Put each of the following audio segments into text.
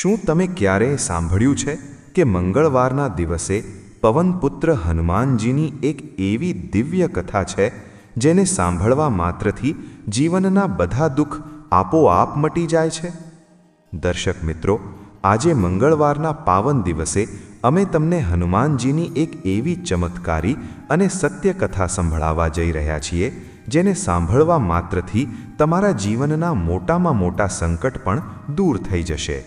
શું તમે ક્યારેય સાંભળ્યું છે કે મંગળવારના દિવસે પવનપુત્ર હનુમાનજીની એક એવી દિવ્ય કથા છે જેને સાંભળવા માત્રથી જીવનના બધા દુઃખ આપોઆપ મટી જાય છે? દર્શક મિત્રો, આજે મંગળવારના પાવન દિવસે અમે તમને હનુમાનજીની એક એવી ચમત્કારી અને સત્ય કથા સંભળાવવા જઈ રહ્યા છીએ જેને સાંભળવા માત્રથી તમારા જીવનના મોટામાં મોટા સંકટ પણ દૂર થઈ જશે.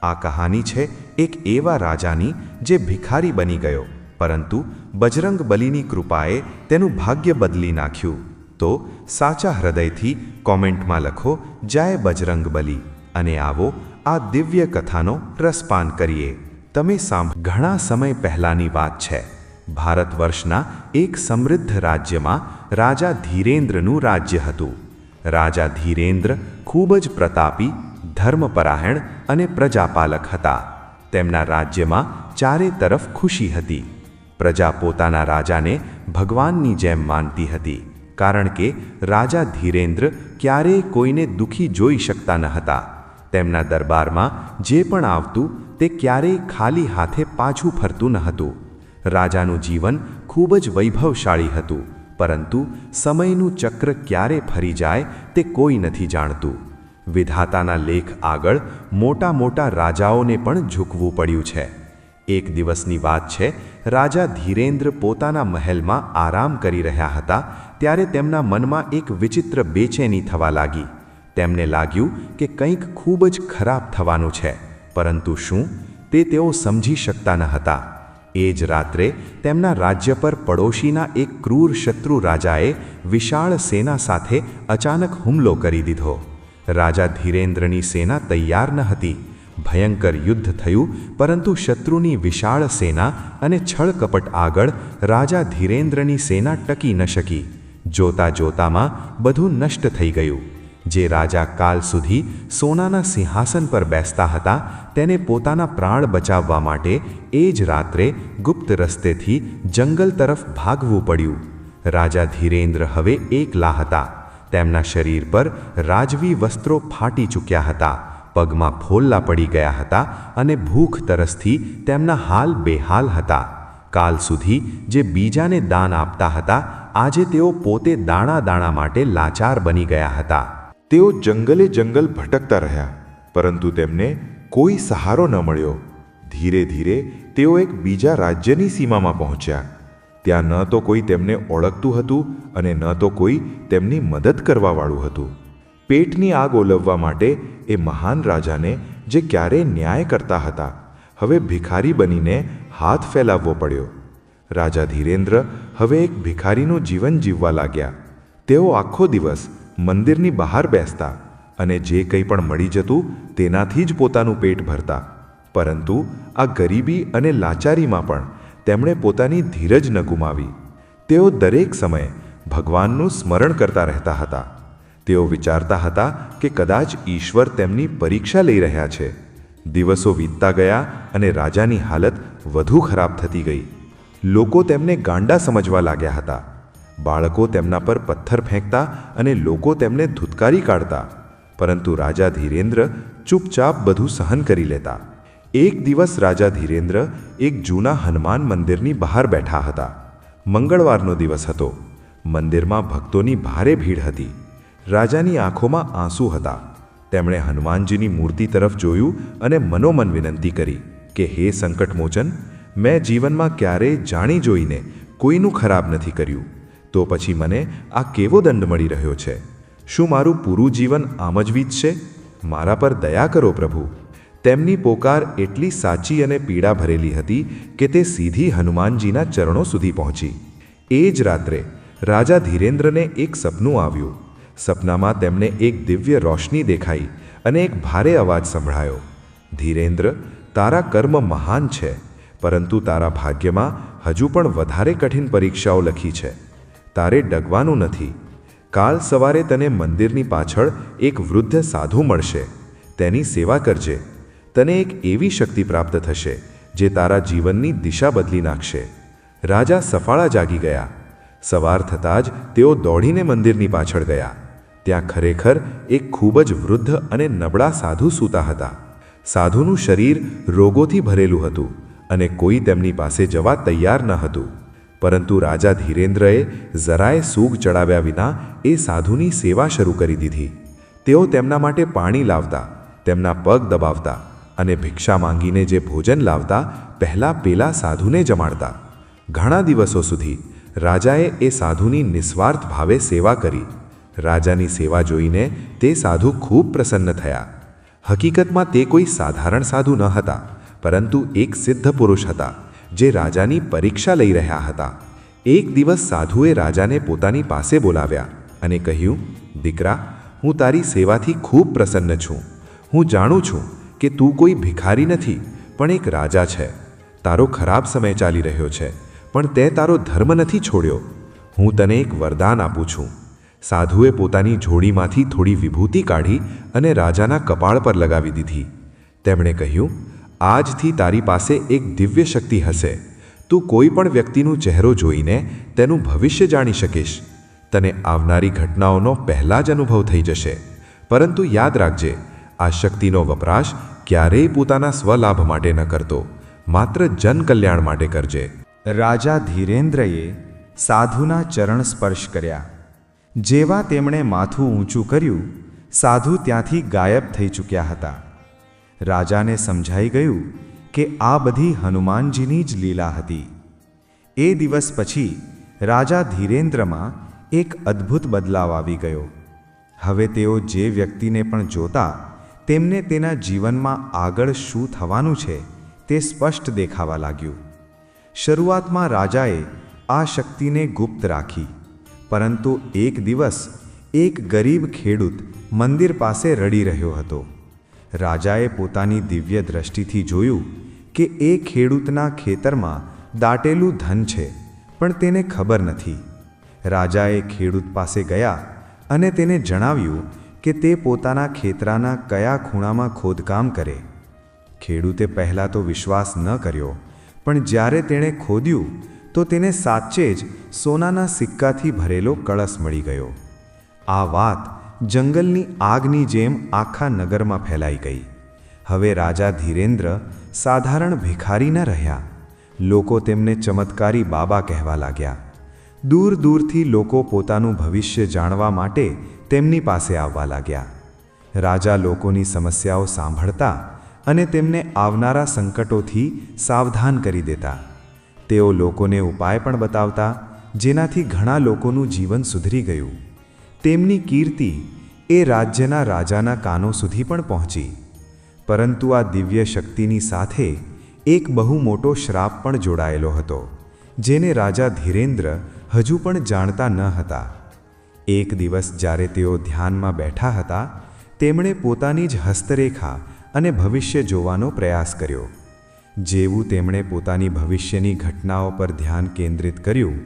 આ કહાની છે એક એવા રાજાની જે ભિખારી બની ગયો, પરંતુ બજરંગબલીની કૃપાએ તેનું ભાગ્ય બદલી નાખ્યું. તો સાચા હૃદયથી કોમેન્ટમાં લખો જય બજરંગબલી અને આવો આ દિવ્ય કથાનો રસપાન કરીએ. તમે ઘણા સમય પહેલાંની વાત છે. ભારત વર્ષના એક સમૃદ્ધ રાજ્યમાં રાજા ધીરેન્દ્રનું રાજ્ય હતું. રાજા ધીરેન્દ્ર ખૂબ જ પ્રતાપી, ધર્મપરાયણ અને પ્રજાપાલક હતા. તેમના રાજ્યમાં ચારે તરફ ખુશી હતી. પ્રજા પોતાના રાજાને ભગવાનની જેમ માનતી હતી, કારણ કે રાજા ધીરેન્દ્ર ક્યારેય કોઈને દુઃખી જોઈ શકતા ન હતા. તેમના દરબારમાં જે પણ આવતું તે ક્યારેય ખાલી હાથે પાછું ફરતું ન હતું. રાજાનું જીવન ખૂબ જ વૈભવશાળી હતું, પરંતુ સમયનું ચક્ર ક્યારે ફરી જાય તે કોઈ નથી જાણતું. વિધાતાના લેખ આગળ મોટા મોટા રાજાઓને પણ ઝૂકવું પડ્યું છે. એક દિવસની વાત છે. રાજા ધીરેન્દ્ર પોતાના મહેલમાં આરામ કરી રહ્યા હતા ત્યારે તેમના મનમાં એક વિચિત્ર બેચેની થવા લાગી. તેમને લાગ્યું કે કંઈક ખૂબ જ ખરાબ થવાનું છે, પરંતુ શું તે તેઓ સમજી શકતા ન હતા. એ જ રાત્રે તેમના રાજ્ય પર પડોશીના એક ક્રૂર શત્રુ રાજાએ વિશાળ સેના સાથે અચાનક હુમલો કરી દીધો. રાજા ધીરેન્દ્રની સેના તૈયાર ન હતી. ભયંકર યુદ્ધ થયું, પરંતુ શત્રુની વિશાળ સેના અને છળકપટ આગળ રાજા ધીરેન્દ્રની સેના ટકી ન શકી. જોતા જોતામાં બધું નષ્ટ થઈ ગયું. જે રાજા કાલ સુધી સોનાના સિંહાસન પર બેસતા હતા તેને પોતાના પ્રાણ બચાવવા માટે એ જ રાત્રે ગુપ્ત રસ્તેથી જંગલ તરફ ભાગવું પડ્યું. રાજા ધીરેન્દ્ર હવે એકલા હતા. તેમના શરીર પર રાજવી વસ્ત્રો ફાટી ચૂક્યા હતા, પગમાં ફોલ્લા પડી ગયા હતા અને ભૂખ તરસથી તેમના હાલ બેહાલ હતા. કાલ સુધી જે બીજાને દાન આપતા હતા, આજે તેઓ પોતે દાણા દાણા માટે લાચાર બની ગયા હતા. તેઓ જંગલે જંગલ ભટકતા રહ્યા, પરંતુ તેમને કોઈ સહારો ન મળ્યો. ધીરે ધીરે તેઓ એક બીજા રાજ્યની સીમામાં પહોંચ્યા. ત્યાં ન તો કોઈ તેમને ઓળખતું હતું અને ન તો કોઈ તેમની મદદ કરવાવાળું હતું. પેટની આગ ઓલવવા માટે એ મહાન રાજાને, જે ક્યારેય ન્યાય કરતા હતા, હવે ભિખારી બનીને હાથ ફેલાવવો પડ્યો. રાજા ધીરેન્દ્ર હવે એક ભિખારીનું જીવન જીવવા લાગ્યા. તેઓ આખો દિવસ મંદિરની બહાર બેસતા અને જે કંઈ પણ મળી જતું તેનાથી જ પોતાનું પેટ ભરતા. પરંતુ આ ગરીબી અને લાચારીમાં પણ તેમણે પોતાની ધીરજ ન ગુમાવી. તેઓ દરેક સમયે ભગવાનનું સ્મરણ કરતા રહેતા હતા. તેઓ વિચારતા હતા કે કદાચ ઈશ્વર તેમની પરીક્ષા લઈ રહ્યા છે. દિવસો વીતતા ગયા અને રાજાની હાલત વધુ ખરાબ થતી ગઈ. લોકો તેમને ગાંડા સમજવા લાગ્યા હતા. બાળકો તેમના પર પથ્થર ફેંકતા અને લોકો તેમને ધુતકારી કાઢતા, પરંતુ રાજા ધીરેન્દ્ર ચૂપચાપ બધું સહન કરી લેતા. એક દિવસ રાજા ધીરેન્દ્ર એક જૂના હનુમાન મંદિરની બહાર બેઠા હતા. મંગળવારનો દિવસ હતો. મંદિરમાં ભક્તોની ભારે ભીડ હતી. રાજાની આંખોમાં આંસુ હતા. તેમણે હનુમાનજીની મૂર્તિ તરફ જોયું અને મનોમન વિનંતી કરી કે હે સંકટમોચન, મેં જીવનમાં ક્યારેય જાણી જોઈને કોઈનું ખરાબ નથી કર્યું, તો પછી મને આ કેવો દંડ મળી રહ્યો છે? શું મારું પૂરું જીવન આમ જ વીતશે? મારા પર દયા કરો પ્રભુ. તેમની પોકાર એટલી સાચી અને પીડા ભરેલી હતી કે તે સીધી હનુમાનજીના ચરણો સુધી પહોંચી. એ જ રાત્રે રાજા ધીરેન્દ્રને એક સપનું આવ્યું. સપનામાં તેમને એક દિવ્ય રોશની દેખાઈ અને એક ભારે અવાજ સંભળાયો. ધીરેન્દ્ર, તારા કર્મ મહાન છે, પરંતુ તારા ભાગ્યમાં હજુ પણ વધારે કઠિન પરીક્ષાઓ લખી છે. તારે ડગવાનું નથી. કાલ સવારે તને મંદિરની પાછળ એક વૃદ્ધ સાધુ મળશે. તેની સેવા કરજે. તને એક એવી શક્તિ પ્રાપ્ત થશે જે તારા જીવનની દિશા બદલી નાખશે. રાજા સફાળા જાગી ગયા. સવાર થતાં જ તેઓ દોડીને મંદિરની પાછળ ગયા. ત્યાં ખરેખર એક ખૂબ જ વૃદ્ધ અને નબળા સાધુ સૂતા હતા. સાધુનું શરીર રોગોથી ભરેલું હતું અને કોઈ તેમની પાસે જવા તૈયાર ન હતું. પરંતુ રાજા ધીરેન્દ્રએ જરાય સૂગ ચડાવ્યા વિના એ સાધુની સેવા શરૂ કરી દીધી. તેઓ તેમના માટે પાણી લાવતા, તેમના પગ દબાવતા અને ભિક્ષા માંગીને જે ભોજન લાવતા પહેલાં પેલા સાધુને જમાડતા. ઘણા દિવસો સુધી રાજાએ એ સાધુની નિસ્વાર્થ ભાવે સેવા કરી. રાજાની સેવા જોઈને તે સાધુ ખૂબ પ્રસન્ન થયા. હકીકતમાં તે કોઈ સાધારણ સાધુ ન હતા, પરંતુ એક સિદ્ધ પુરુષ હતા જે રાજાની પરીક્ષા લઈ રહ્યા હતા. એક દિવસ સાધુએ રાજાને પોતાની પાસે બોલાવ્યા અને કહ્યું, દીકરા, હું તારી સેવાથી ખૂબ પ્રસન્ન છું. હું જાણું છું કે તું કોઈ ભિખારી નથી, પણ એક રાજા છે. તારો ખરાબ સમય ચાલી રહ્યો છે, પણ તે તારો ધર્મ નથી છોડ્યો. હું તને એક વરદાન આપું છું. સાધુએ પોતાની જોડીમાંથી થોડી વિભૂતિ કાઢી અને રાજાના કપાળ પર લગાવી દીધી. તેમણે કહ્યું, આજથી તારી પાસે એક દિવ્ય શક્તિ હશે. તું કોઈ પણ વ્યક્તિનું ચહેરો જોઈને તેનું ભવિષ્ય જાણી શકીશ. તને આવનારી ઘટનાઓનો પહેલાં જ અનુભવ થઈ જશે. પરંતુ યાદ રાખજે, આ શક્તિનો વપરાશ ક્યારેય પોતાના સ્વલાભ માટે ન કરતો, માત્ર જનકલ્યાણ માટે કરજે. રાજા ધીરેન્દ્રએ સાધુના ચરણ સ્પર્શ કર્યા. જેવા તેમણે માથું ઊંચું કર્યું, સાધુ ત્યાંથી ગાયબ થઈ ચૂક્યા હતા. રાજાને સમજાઈ ગયું કે આ બધી હનુમાનજીની જ લીલા હતી. એ દિવસ પછી રાજા ધીરેન્દ્રમાં એક અદ્ભુત બદલાવ આવી ગયો. હવે તેઓ જે વ્યક્તિને પણ જોતા, તેમને તેના જીવનમાં આગળ શું થવાનું છે તે સ્પષ્ટ દેખાવા લાગ્યું. શરૂઆતમાં રાજાએ આ શક્તિને ગુપ્ત રાખી, પરંતુ એક દિવસ એક ગરીબ ખેડૂત મંદિર પાસે રડી રહ્યો હતો. રાજાએ પોતાની દિવ્ય દ્રષ્ટિથી જોયું કે એ ખેડૂતના ખેતરમાં દાટેલું ધન છે, પણ તેને ખબર નથી. રાજાએ ખેડૂત પાસે ગયા અને તેને જણાવ્યું કે તે પોતાના ખેતરાના કયા ખૂણામાં ખોદકામ કરે. ખેડૂતે પહેલાં તો વિશ્વાસ ન કર્યો, પણ જ્યારે તેણે ખોદ્યું તો તેને સાચે જ સોનાના સિક્કાથી ભરેલો કળશ મળી ગયો. આ વાત જંગલની આગની જેમ આખા નગરમાં ફેલાઈ ગઈ. હવે રાજા ધીરેન્દ્ર સાધારણ ભિખારી ન રહ્યા. લોકો તેમને ચમત્કારી બાબા કહેવા લાગ્યા. દૂર દૂરથી લોકો પોતાનું ભવિષ્ય જાણવા માટે તેમની પાસે આવવા લાગ્યા. રાજા લોકોની સમસ્યાઓ સાંભળતા અને તેમને આવનારા સંકટોથી સાવધાન કરી દેતા. તેઓ લોકોને ઉપાય પણ બતાવતા, જેનાથી ઘણા લોકોનું જીવન સુધરી ગયું. તેમની કીર્તિ એ રાજ્યના રાજાના કાનો સુધી પણ પહોંચી. પરંતુ આ દિવ્ય શક્તિની સાથે એક બહુ મોટો શ્રાપ પણ જોડાયેલો હતો, જેને રાજા ધીરેન્દ્ર હજુ પણ જાણતા ન હતા. એક દિવસ જ્યારે તેઓ ધ્યાનમાં બેઠા હતા, તેમણે પોતાની જ હસ્તરેખા અને ભવિષ્ય જોવાનો પ્રયાસ કર્યો. જેવું તેમણે પોતાની ભવિષ્યની ઘટનાઓ પર ધ્યાન કેન્દ્રિત કર્યું,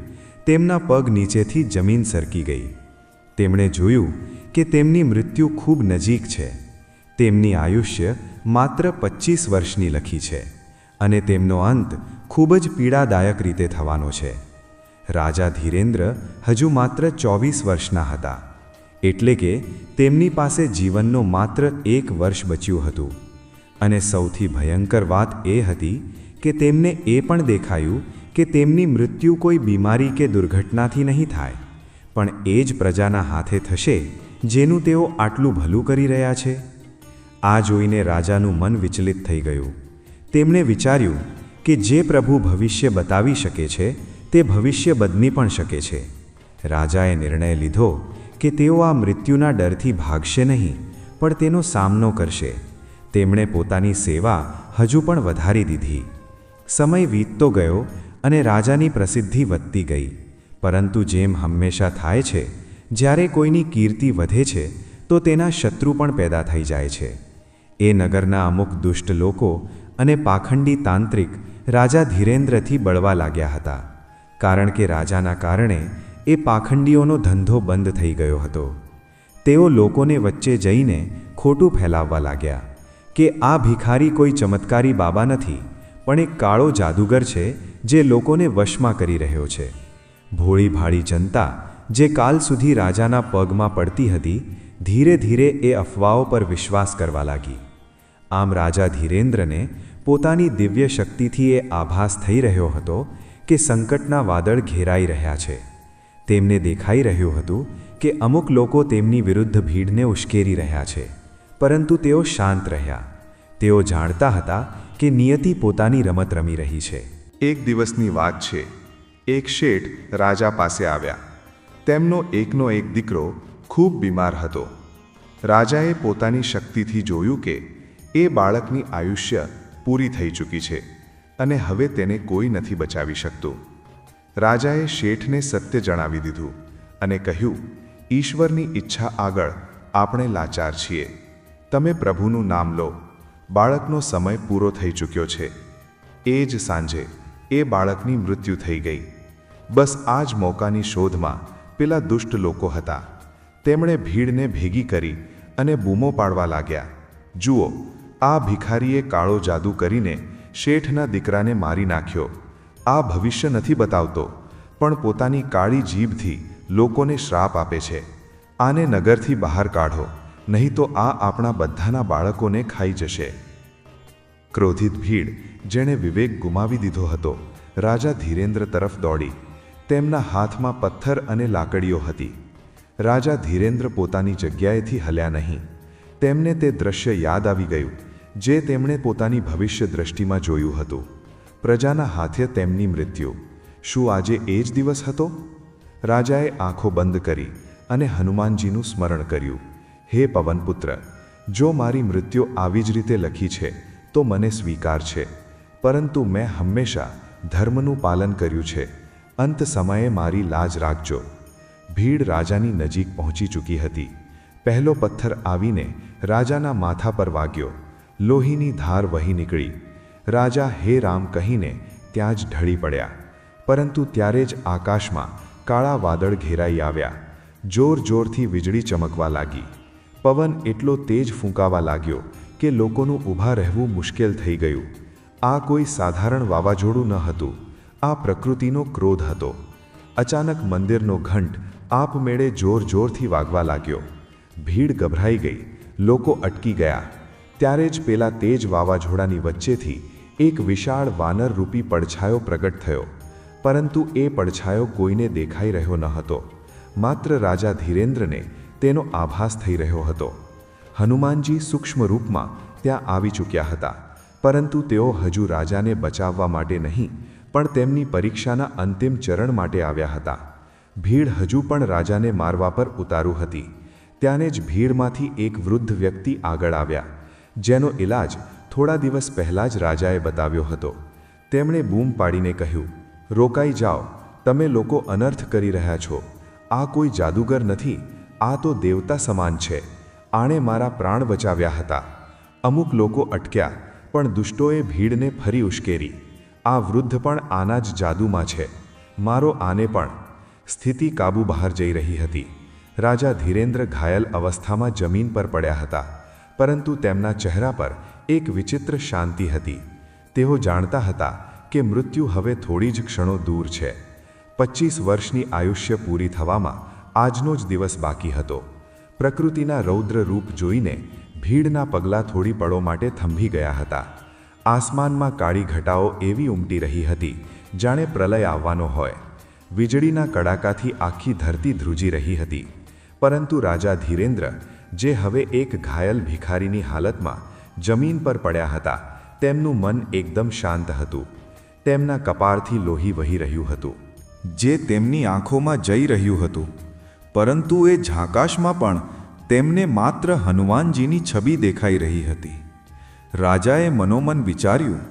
તેમના પગ નીચેથી જમીન સરકી ગઈ. તેમણે જોયું કે તેમની મૃત્યુ ખૂબ નજીક છે. તેમની આયુષ્ય માત્ર 25 વર્ષની લખી છે અને તેમનો અંત ખૂબ જ પીડાદાયક રીતે થવાનો છે. રાજા ધીરેન્દ્ર હજુ માત્ર 24 વર્ષના હતા, એટલે કે તેમની પાસે જીવનનો માત્ર 1 વર્ષ બચ્યું હતું. અને સૌથી ભયંકર વાત એ હતી કે તેમને એ પણ દેખાયું કે તેમની મૃત્યુ કોઈ બીમારી કે દુર્ઘટનાથી નહીં થાય, પણ એ જ પ્રજાના હાથે થશે જેનું તેઓ આટલું ભલું કરી રહ્યા છે. આ જોઈને રાજાનું મન વિચલિત થઈ ગયું. તેમણે વિચાર્યું કે જે પ્રભુ ભવિષ્ય બતાવી શકે છે તે ભવિષ્ય બદલી પણ શકે છે. રાજાએ નિર્ણય લીધો કે તેઓ આ મૃત્યુના ડરથી ભાગશે નહીં, પણ તેનો સામનો કરશે. તેમણે પોતાની સેવા હજુ પણ વધારી દીધી. સમય વીતતો ગયો અને રાજાની પ્રસિદ્ધિ વધતી ગઈ. પરંતુ જેમ હંમેશા થાય છે, જ્યારે કોઈની કીર્તિ વધે છે તો તેના શત્રુ પણ પેદા થઈ જાય છે. એ નગરના અમુક દુષ્ટ લોકો અને પાખંડી તાંત્રિક રાજા ધીરેન્દ્રથી બળવા લાગ્યા હતા, કારણ કે રાજાના કારણે એ પાખંડીઓનો ધંધો બંધ થઈ ગયો હતો. તેઓ લોકોને વચ્ચે જઈને ખોટું ફેલાવવા લાગ્યા કે આ ભિખારી કોઈ ચમત્કારી બાબા નથી, પણ એક કાળો જાદુગર છે જે લોકોને વશમાં કરી રહ્યો છે. ભોળી ભાળી જનતા જે કાલ સુધી રાજાના પગમાં પડતી હતી, ધીરે ધીરે એ અફવાઓ પર વિશ્વાસ કરવા લાગી. આમ રાજા ધીરેન્દ્રને પોતાની દિવ્ય શક્તિથી એ આભાસ થઈ રહ્યો હતો કે સંકટના વાદળ ઘેરાઈ રહ્યા છે. તેમને દેખાઈ રહ્યું હતું કે અમુક લોકો તેમની વિરુદ્ધ ભીડને ઉશ્કેરી રહ્યા છે, પરંતુ તેઓ શાંત રહ્યા. તેઓ જાણતા હતા કે નિયતિ પોતાની રમત રમી રહી છે. એક દિવસની વાત છે. એક શેઠ રાજા પાસે આવ્યા. તેમનો એકનો એક દીકરો ખૂબ બીમાર હતો. રાજાએ પોતાની શક્તિથી જોયું કે એ બાળકની આયુષ્ય પૂરી થઈ ચૂકી છે અને હવે તેને કોઈ નથી બચાવી શકતું. રાજાએ શેઠને સત્ય જણાવી દીધું અને કહ્યું, ઈશ્વરની ઈચ્છા આગળ આપણે લાચાર છીએ. તમે પ્રભુનું નામ લો. બાળકનો સમય પૂરો થઈ ચૂક્યો છે. એ જ સાંજે એ બાળકની મૃત્યુ થઈ ગઈ. બસ આ જ મોકાની શોધમાં પેલા દુષ્ટ લોકો હતા. તેમણે ભીડને ભેગી કરી અને બૂમો પાડવા લાગ્યા, જુઓ, આ ભિખારીએ કાળો જાદુ કરીને શેઠના દીકરાને મારી નાખ્યો. આ ભવિષ્ય નથી બતાવતો, પણ પોતાની કાળી જીભથી લોકોને શ્રાપ આપે છે. આને નગરથી બહાર કાઢો, નહીં તો આ આપણા બધાના બાળકોને ખાઈ જશે. ક્રોધિત ભીડ, જેણે વિવેક ગુમાવી દીધો હતો, રાજા ધીરેન્દ્ર તરફ દોડી. તેમના હાથમાં પથ્થર અને લાકડીઓ હતી. રાજા ધીરેન્દ્ર પોતાની જગ્યાએથી હલ્યા નહીં. તેમને તે દ્રશ્ય યાદ આવી ગયું જે તેમણે પોતાની ભવિષ્ય દ્રષ્ટિમાં જોયું હતું. પ્રજાના હાથે તેમની મૃત્યુ. શું આજે એ જ દિવસ હતો? રાજાએ આંખો બંધ કરી અને હનુમાનજીનું સ્મરણ કર્યું. હે પવનપુત્ર, જો મારી મૃત્યુ આવી જ રીતે લખી છે તો મને સ્વીકાર છે, પરંતુ મેં હંમેશા ધર્મનું પાલન કર્યું છે. અંત સમયે મારી લાજ રાખજો. ભીડ રાજાની નજીક પહોંચી ચૂકી હતી. પહેલો પથ્થર આવીને રાજાના માથા પર વાગ્યો. લોહીની ધાર વહી નીકળી. રાજા હે રામ કહીને ત્યાં જ ઢળી પડ્યા. પરંતુ ત્યારે જ આકાશમાં કાળા વાદળ ઘેરાઈ આવ્યા. જોર જોરથી વીજળી ચમકવા લાગી. પવન એટલો તેજ ફૂંકાવા લાગ્યો કે લોકોનું ઊભા રહેવું મુશ્કેલ થઈ ગયું. આ કોઈ સાધારણ વાવાઝોડું ન હતું. આ પ્રકૃતિનો ક્રોધ હતો. અચાનક મંદિરનો ઘંટ આપમેળે જોર જોરથી વાગવા લાગ્યો. ભીડ ગભરાઈ ગઈ. લોકો અટકી ગયા. ત્યારે જ પેલા તેજ વાવાઝોડાની વચ્ચેથી એક વિશાળ વાનરરૂપી પડછાયો પ્રગટ થયો. પરંતુ એ પડછાયો કોઈને દેખાઈ રહ્યો ન હતો. માત્ર રાજા ધીરેન્દ્રને તેનો આભાસ થઈ રહ્યો હતો. હનુમાનજી સૂક્ષ્મ રૂપમાં ત્યાં આવી ચૂક્યા હતા, પરંતુ તેઓ હજુ રાજાને બચાવવા માટે નહીં, પણ તેમની પરીક્ષાના અંતિમ ચરણ માટે આવ્યા હતા. ભીડ હજુ પણ રાજાને મારવા પર ઉતારૂ હતી. ત્યાંને જ ભીડમાંથી એક વૃદ્ધ વ્યક્તિ આગળ આવ્યા, જેનો ઇલાજ થોડા દિવસ પહેલાં જ રાજાએ બતાવ્યો હતો. તેમણે બૂમ પાડીને કહ્યું, રોકાઈ જાઓ, તમે લોકો અનર્થ કરી રહ્યા છો. આ કોઈ જાદુગર નથી, આ તો દેવતા સમાન છે. આણે મારા પ્રાણ બચાવ્યા હતા. અમુક લોકો અટક્યા, પણ દુષ્ટોએ ભીડને ફરી ઉશ્કેરી. આ વૃદ્ધ પણ આના જ જાદુમાં છે. મારો આને પણ. સ્થિતિ કાબુ બહાર જઈ રહી હતી. રાજા ધીરેન્દ્ર ઘાયલ અવસ્થામાં જમીન પર પડ્યા હતા, પરંતુ તેમના ચહેરા પર એક વિચિત્ર શાંતિ હતી. તેઓ જાણતા હતા કે મૃત્યુ હવે થોડી જ ક્ષણો દૂર છે. 25 વર્ષની આયુષ્ય પૂરી થવામાં આજનો જ દિવસ બાકી હતો. પ્રકૃતિના રૌદ્ર રૂપ જોઈને ભીડના પગલાં થોડી પળો માટે થંભી ગયા હતા. આસમાનમાં કાળી ઘટાઓ એવી ઉમટી રહી હતી જાણે પ્રલય આવવાનો હોય. વીજળીના કડાકાથી આખી ધરતી ધ્રુજી રહી હતી. પરંતુ રાજા ધીરેન્દ્ર, જે હવે એક ઘાયલ ભિખારીની હાલતમાં જમીન પર પડ્યા હતા, તેમનું મન એકદમ શાંત હતું. તેમના કપાળથી લોહી વહી રહ્યું હતું, જે તેમની આંખોમાં જઈ રહ્યું હતું. પરંતુ એ ઝાકાશમાં પણ તેમને માત્ર હનુમાનજીની છબી દેખાઈ રહી હતી. રાજાએ મનોમન વિચાર્યું,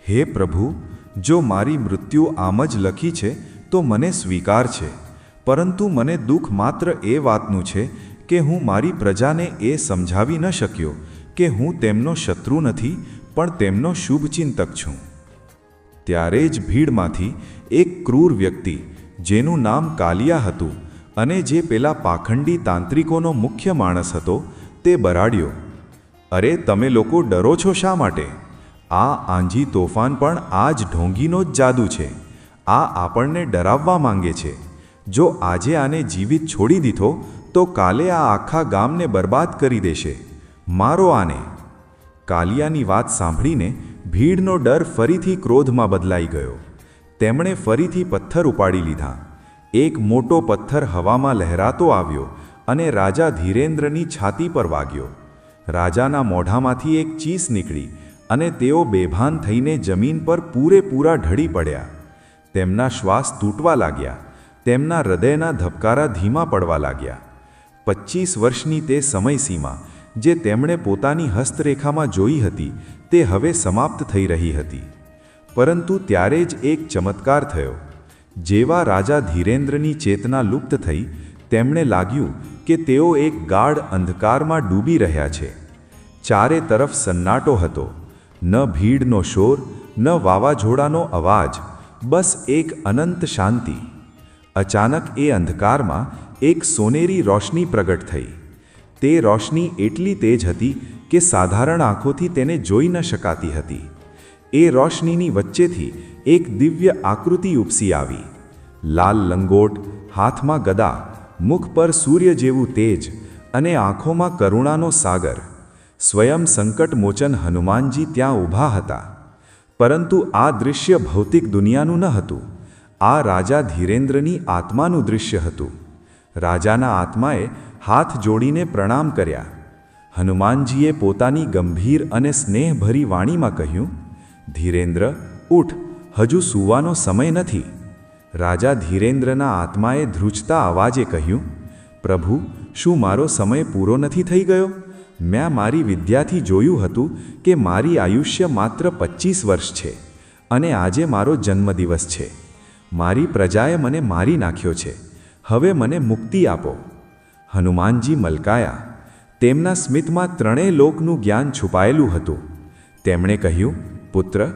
હે પ્રભુ, જો મારી મૃત્યુ આમ જ લખી છે તો મને સ્વીકાર છે, પરંતુ મને દુઃખ માત્ર એ વાતનું છે કે હું મારી પ્રજાને એ સમજાવી ન શક્યો કે હું તેમનો શત્રુ નથી, પણ તેમનો શુભચિંતક છું. ત્યારે જ ભીડમાંથી એક ક્રૂર વ્યક્તિ, જેનું નામ કાલિયા હતું અને જે પેલા પાખંડી તાંત્રિકોનો મુખ્ય માણસ હતો, તે બરાડ્યો, અરે તમે લોકો ડરો છો શા માટે? આ આંધી તોફાન પણ આ જ ઢોંગીનો જ જાદુ છે. આ આપણને ડરાવવા માંગે છે. જો આજે આને જીવિત છોડી દીધો તો કાલે આ આખા ગામને બરબાદ કરી દેશે. મારો આને. કાલિયાની વાત સાંભળીને ભીડનો ડર ફરીથી ક્રોધમાં બદલાઈ ગયો. તેમણે ફરીથી પથ્થર ઉપાડી લીધા. એક મોટો પથ્થર હવામાં લહેરાતો આવ્યો અને રાજા ધીરેન્દ્રની છાતી પર વાગ્યો. રાજાના મોઢામાંથી એક ચીસ નીકળી અને તેઓ બેભાન થઈને જમીન પર પૂરેપૂરા ઢળી પડ્યા. તેમના શ્વાસ તૂટવા લાગ્યા. તેમના હૃદયના ધબકારા ધીમા પડવા લાગ્યા. 25 વર્ષની તે સમયસીમા જે તેમણે પોતાની હસ્તરેખામાં જોઈ હતી તે હવે સમાપ્ત થઈ રહી હતી. પરંતુ ત્યારે જ એક ચમત્કાર થયો. જેવા રાજા ધીરેન્દ્રની ચેતના લુપ્ત થઈ તેમણે લાગ્યું કે તેઓ એક ગાઢ અંધકારમાં ડૂબી રહ્યા છે. ચારે તરફ સન્નાટો હતો. ન ભીડનો શોર, ન વાવાઝોડાનો અવાજ, બસ એક અનંત શાંતિ. અચાનક એ અંધકારમાં એક સોનેરી રોશની પ્રગટ થઈ. તે રોશની એટલી તેજ હતી કે સાધારણ આંખોથી તેને જોઈ ન શકાતી હતી. એ રોશનીની વચ્ચેથી એક દિવ્ય આકૃતિ ઉપસી આવી. લાલ લંગોટ, હાથમાં ગદા, મુખ પર સૂર્ય જેવું તેજ અને આંખોમાં કરુણાનો સાગર. સ્વયં સંકટમોચન હનુમાનજી ત્યાં ઊભા હતા. પરંતુ આ દૃશ્ય ભૌતિક દુનિયાનું ન હતું. આ રાજા ધીરેન્દ્રની આત્માનું દૃશ્ય હતું. રાજાના આત્માએ હાથ જોડીને પ્રણામ કર્યા. હનુમાનજીએ પોતાની ગંભીર અને સ્નેહભરી વાણીમાં કહ્યું, ધીરેન્દ્ર, ઉઠ, હજુ સૂવાનો સમય નથી. રાજા ધીરેન્દ્રના આત્માએ ધ્રુજતા અવાજે કહ્યું, પ્રભુ, શું મારો સમય પૂરો નથી થઈ ગયો? મેં મારી વિદ્યાથી જોયું હતું કે મારી આયુષ્ય માત્ર 25 વર્ષ છે અને આજે મારો જન્મદિવસ છે. મારી પ્રજાએ મને મારી નાખ્યો છે. હવે મને મુક્તિ આપો. હનુમાનજી મલકાયા. તેમના સ્મિતમાં ત્રણેય લોકનું જ્ઞાન છુપાયેલું હતું. તેમણે કહ્યું, પુત્ર,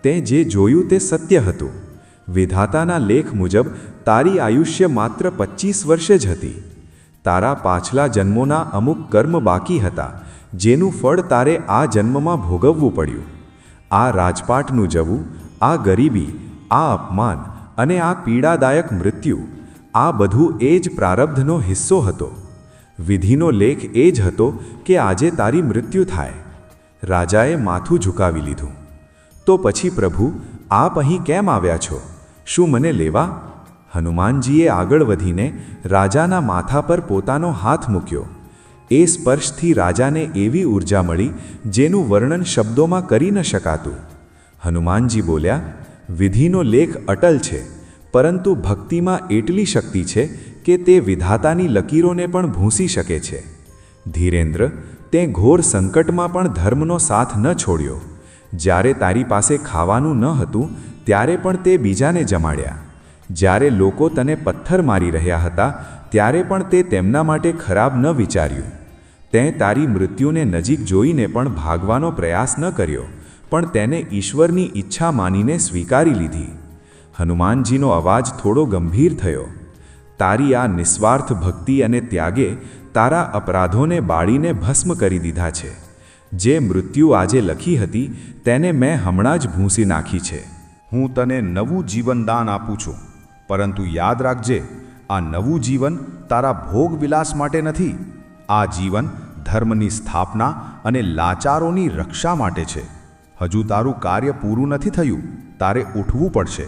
તે જે જોયું તે સત્ય હતું. વિધાતાના લેખ મુજબ તારી આયુષ્ય માત્ર 25 વર્ષ જ હતી. તારા પાછલા જન્મોના અમુક કર્મ બાકી હતા જેનું ફળ તારે આ જન્મમાં ભોગવવું પડ્યું. આ રાજપાટનું જવું, આ ગરીબી, આ અપમાન અને આ પીડાદાયક મૃત્યુ, આ બધું એ જ પ્રારબ્ધનો હિસ્સો હતો. વિધિનો લેખ એ જ હતો કે આજે તારી મૃત્યુ થાય. રાજાએ માથું ઝુકાવી લીધું. તો પછી પ્રભુ, આપ અહીં કેમ આવ્યા છો? શું મને લેવા? હનુમાનજીએ આગળ વધીને રાજાના માથા પર પોતાનો હાથ મૂક્યો. એ સ્પર્શથી રાજાને એવી ઊર્જા મળી જેનું વર્ણન શબ્દોમાં કરી ન શકાતું. હનુમાનજી બોલ્યા, વિધિનો લેખ અટલ છે, પરંતુ ભક્તિમાં એટલી શક્તિ છે કે તે વિધાતાની લકીરોને પણ ભૂંસી શકે છે. ધીરેન્દ્ર, તે ઘોર સંકટમાં પણ ધર્મનો સાથ ન છોડ્યો. જ્યારે તારી પાસે ખાવાનું ન હતું ત્યારે પણ તે બીજાને જમાડ્યા. જ્યારે લોકો તને પથ્થર મારી રહ્યા હતા ત્યારે પણ તે તેમના માટે ખરાબ ન વિચાર્યું. તે તારી મૃત્યુને નજીક જોઈને પણ ભાગવાનો પ્રયાસ ન કર્યો, પણ તેને ઈશ્વરની ઈચ્છા માનીને સ્વીકારી લીધી. હનુમાનજીનો અવાજ થોડો ગંભીર થયો. તારી આ નિસ્વાર્થ ભક્તિ અને ત્યાગે તારા અપરાધોને બાળીને ભસ્મ કરી દીધા છે. જે મૃત્યુ આજે લખી હતી તેને મેં હમણાં જ ભૂંસી નાખી છે. હું તને નવું જીવનદાન આપું છું, પરંતુ યાદ રાખજે, આ નવું જીવન તારા ભોગવિલાસ માટે નથી. આ જીવન ધર્મની સ્થાપના અને લાચારોની રક્ષા માટે છે. હજુ તારું કાર્ય પૂરું નથી થયું, તારે ઉઠવું પડશે.